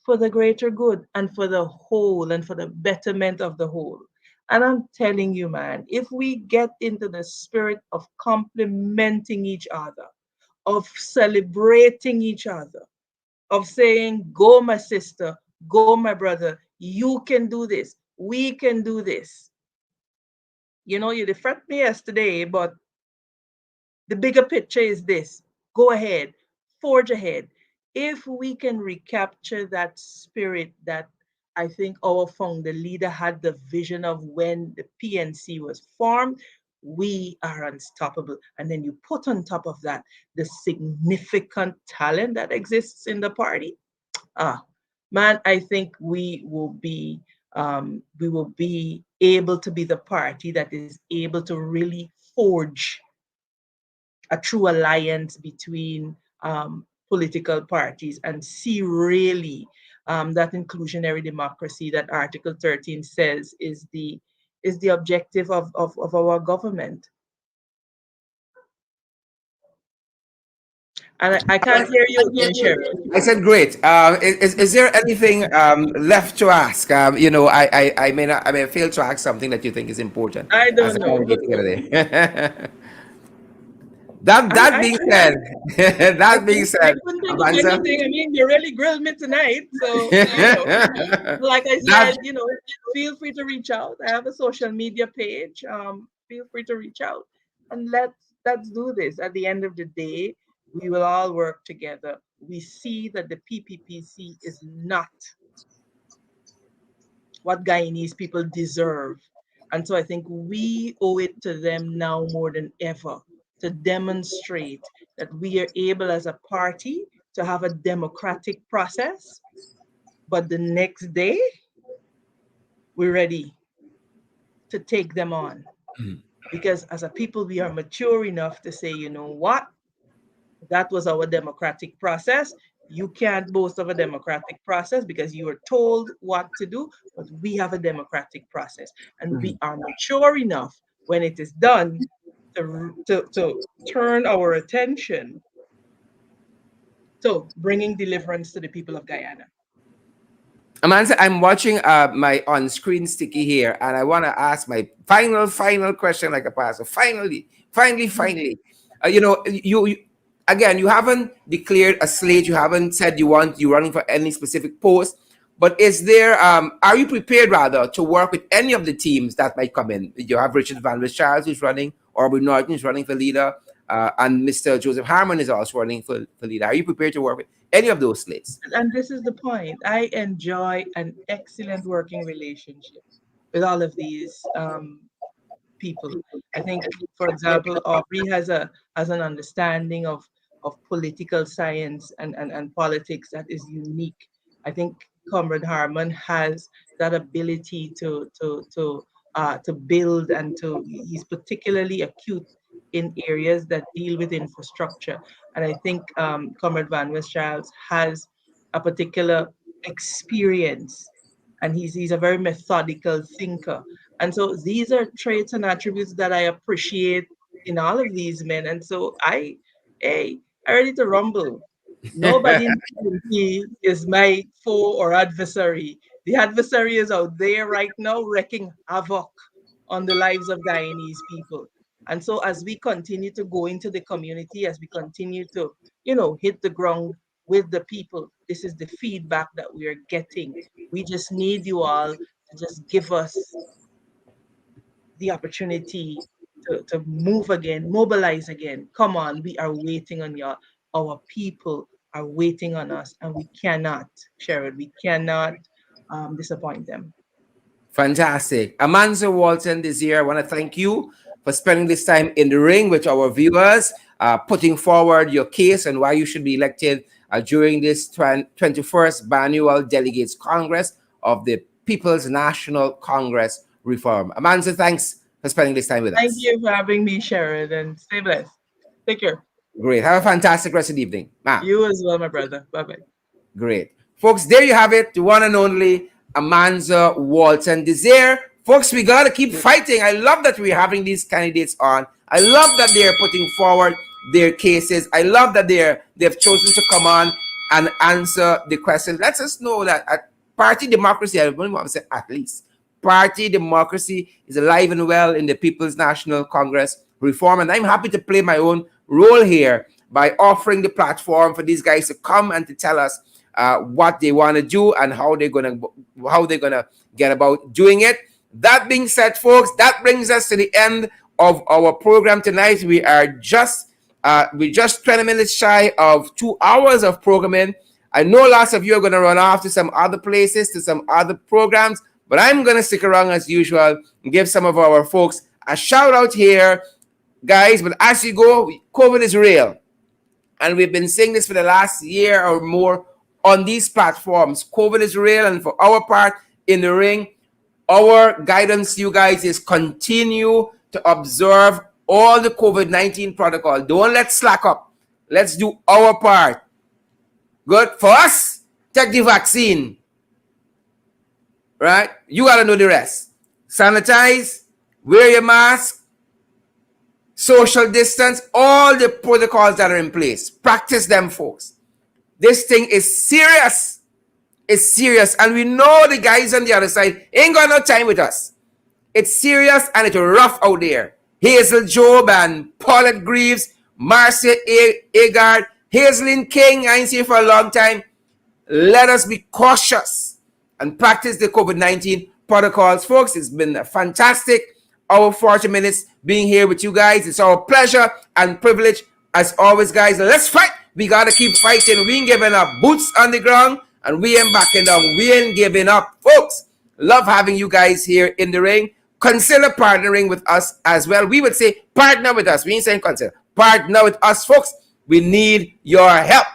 for the greater good and for the whole and for the betterment of the whole. And I'm telling you, man, if we get into the spirit of complementing each other, of celebrating each other, of saying, go, my sister, go, my brother, you can do this, we can do this. You defend me yesterday, but the bigger picture is this: go ahead, forge ahead. If we can recapture that spirit that I think our founder leader had the vision of when the PNC was formed, we are unstoppable. And then you put on top of that the significant talent that exists in the party. Ah, man, I think we will be able to be the party that is able to really forge a true alliance between political parties and see really that inclusionary democracy that Article 13 says is the objective of our government. And I can't hear you again, Sharon. I said great. Is there anything left to ask? I may fail to ask something that you think is important I as don't a know. candidate here today. That I being couldn't said, that being I said, couldn't think of Amanza, anything. I mean, you really grilled me tonight. So, like I that said, feel free to reach out. I have a social media page. Feel free to reach out and let's do this. At the end of the day, we will all work together. We see that the PPPC is not what Guyanese people deserve. And so I think we owe it to them now more than ever to demonstrate that we are able as a party to have a democratic process, but the next day we're ready to take them on. Because as a people, we are mature enough to say, you know what? That was our democratic process. You can't boast of a democratic process because you were told what to do, but we have a democratic process. And we are mature enough when it is done to turn our attention to bringing deliverance to the people of Guyana. Amanza, I'm watching my on-screen sticky here, and I want to ask my final question, like a pastor. Finally, you again, you haven't declared a slate. You haven't said you running for any specific post. But is there? Are you prepared rather to work with any of the teams that might come in? You have Richard Van Charles who's running, Aubrey Norton is running for leader, and Mr. Joseph Harmon is also running for leader. Are you prepared to work with any of those slates? And this is the point. I enjoy an excellent working relationship with all of these people. I think, for example, Aubrey has an understanding of political science and politics that is unique. I think Comrade Harmon has that ability to build and he's particularly acute in areas that deal with infrastructure. And I think Comrade Van Westchilds has a particular experience and he's a very methodical thinker. And so these are traits and attributes that I appreciate in all of these men. And so hey, I ready to rumble. Nobody in PNP is my foe or adversary. The adversary is out there right now wreaking havoc on the lives of Guyanese people. And so as we continue to go into the community, as we continue to, hit the ground with the people, this is the feedback that we are getting. We just need you all to just give us the opportunity to move again, mobilize again. Come on, we are waiting on y'all. Our people are waiting on us, and we cannot, Sherrod, we cannot disappoint them. Fantastic. Amanza Walton-Desir, I want to thank you for spending this time in the ring with our viewers, putting forward your case and why you should be elected during this 21st Biannual Delegates Congress of the People's National Congress Reform. Amanza, thanks for spending this time with Thank us. you for having me, Sherrod, and stay blessed. Take care. Great. Have a fantastic rest of the evening. Ma'am. You as well, my brother. Bye-bye. Great. Folks, there you have it. The one and only Amanza Walton-Desir. Folks, we got to keep fighting. I love that we're having these candidates on. I love that they're putting forward their cases. I love that they've chosen to come on and answer the question. Let us know that at party democracy, I don't want to say at least, party democracy is alive and well in the People's National Congress Reform. And I'm happy to play my own role here by offering the platform for these guys to come and to tell us what they want to do and how they're gonna get about doing it. That being said, folks, that brings us to the end of our program tonight. We're just 20 minutes shy of 2 hours of programming. I know lots of you are going to run off to some other places, to some other programs, but I'm going to stick around as usual and give some of our folks a shout out here, guys. But as you go, COVID is real. And we've been saying this for the last year or more on these platforms. COVID is real. And for our part in the ring, our guidance to you guys is continue to observe all the COVID-19 protocol. Don't let's slack up. Let's do our part. Good. For us, take the vaccine. Right? You got to know the rest. Sanitize, wear your mask, social distance, all the protocols that are in place. Practice them, folks. This thing is serious. It's serious. And we know the guys on the other side ain't got no time with us. It's serious and it's rough out there. Hazel Job and Paulette Greaves, Marcia Agard, Hazelin King, I ain't seen you for a long time. Let us be cautious and practice the COVID-19 protocols. Folks, it's been a fantastic hour, 40 minutes being here with you guys. It's our pleasure and privilege as always, guys. Let's fight. We got to keep fighting. We ain't giving up. Boots on the ground and we ain't backing down. We ain't giving up. Folks, love having you guys here in the ring. Consider partnering with us as well. We would say partner with us. We ain't saying consider. Partner with us, folks. We need your help.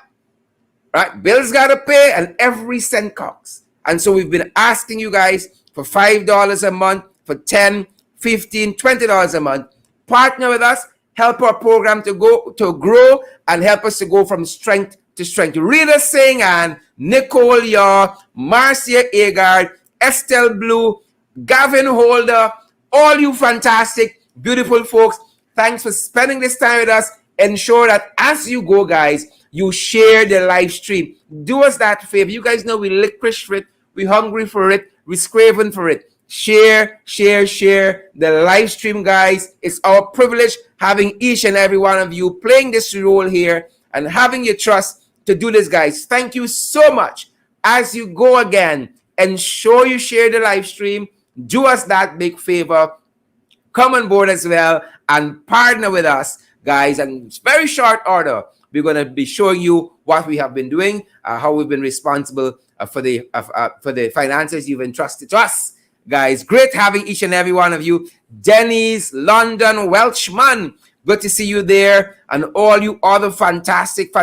Right? Bills got to pay and every cent counts. And so we've been asking you guys for $5 a month, for $10, $15, $20 a month. Partner with us. Help our program to grow and help us to go from strength to strength. Rita Singh and Nicole Yaw, Marcia Agard, Estelle Blue, Gavin Holder, all you fantastic, beautiful folks. Thanks for spending this time with us. Ensure that as you go, guys, you share the live stream. Do us that favor. You guys know we licorice for it. We hungry for it. We scraving for it. Share the live stream, guys. It's our privilege having each and every one of you playing this role here and having your trust to do this, guys. Thank you so much. As you go again, ensure you share the live stream. Do us that big favor. Come on board as well and partner with us, guys. And it's very short order. We're going to be showing you what we have been doing, how we've been responsible for the finances you've entrusted to us. Guys, great having each and every one of you. Denny's, London, Welshman, good to see you there. And all you other fantastic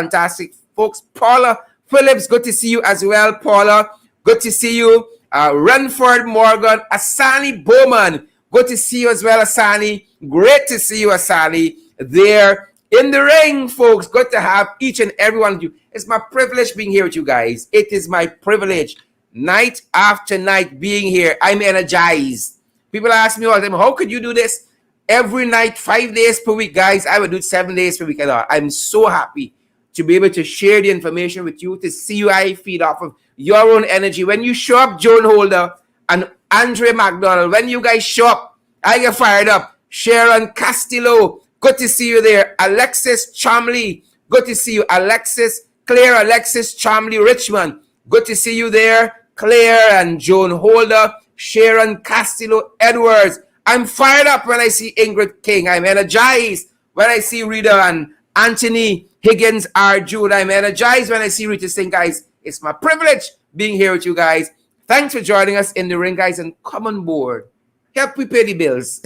folks. Paula Phillips, good to see you as well, Paula. Good to see you. Renford Morgan, Asani Bowman, good to see you as well, Asani. Great to see you, Asani, there in the ring, folks. Good to have each and every one of you. It's my privilege being here with you guys. It is my privilege. Night after night being here, I'm energized. People ask me all the time, how could you do this every night, 5 days per week? Guys, I would do it 7 days per week. I'm so happy to be able to share the information with you, to see you I feed off of your own energy. When you show up, Joan Holder and Andre McDonald, when you guys show up, I get fired up. Sharon Castillo, good to see you there. Alexis Chomley, good to see you. Claire Alexis Chomley Richmond, good to see you there. Claire and Joan Holder, Sharon Castillo Edwards. I'm fired up when I see Ingrid King. I'm energized when I see Rita and Anthony Higgins Arjun. I'm energized when I see Rita Singh, guys. It's my privilege being here with you guys. Thanks for joining us in the ring, guys, and come on board. Help we pay the bills.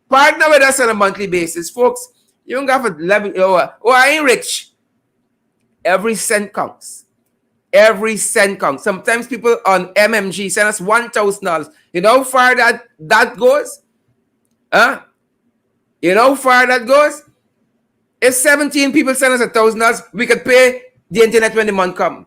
Partner with us on a monthly basis, folks. You don't have to level. Oh, I ain't rich. Every cent counts. Every cent counts. Sometimes people on MMG send us $1,000. You know how far that goes? Huh? You know how far that goes? If 17 people send us $1,000, we could pay the internet when the month comes.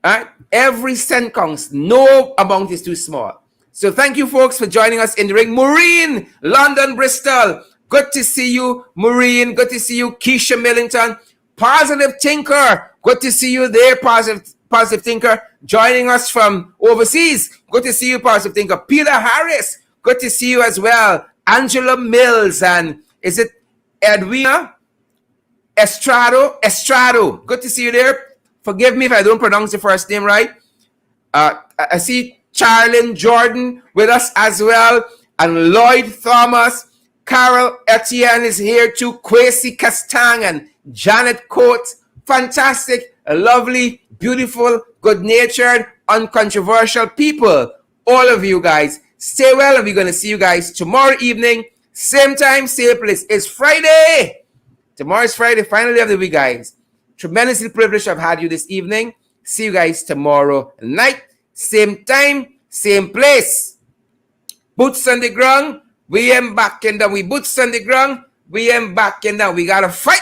All right? Every cent counts. No amount is too small. So thank you, folks, for joining us in the ring. Maureen, London, Bristol. Good to see you, Maureen. Good to see you, Keisha Millington. Positive Tinker. Good to see you there, Positive Tinker. Joining us from overseas. Good to see you, Positive Tinker. Peter Harris. Good to see you as well. Angela Mills. And is it Edwina Estrado? Good to see you there. Forgive me if I don't pronounce the first name right. I see Charlene Jordan with us as well. And Lloyd Thomas. Carol Etienne is here too. Kwesi Castang and Janet Coates. Fantastic, lovely, beautiful, good-natured, uncontroversial people. All of you guys. Stay well, and we're going to see you guys tomorrow evening. Same time, same place. It's Friday. Tomorrow is Friday, final day of the week, guys. Tremendously privileged to have had you this evening. See you guys tomorrow night. Same time, same place. Boots on the ground. We ain't backing down. We boots on the ground. We ain't backing down. We got to fight.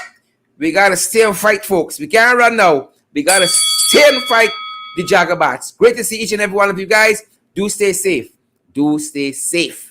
We got to stay and fight, folks. We can't run now. We got to stay and fight the Jagabats. Great to see each and every one of you guys. Do stay safe. Do stay safe.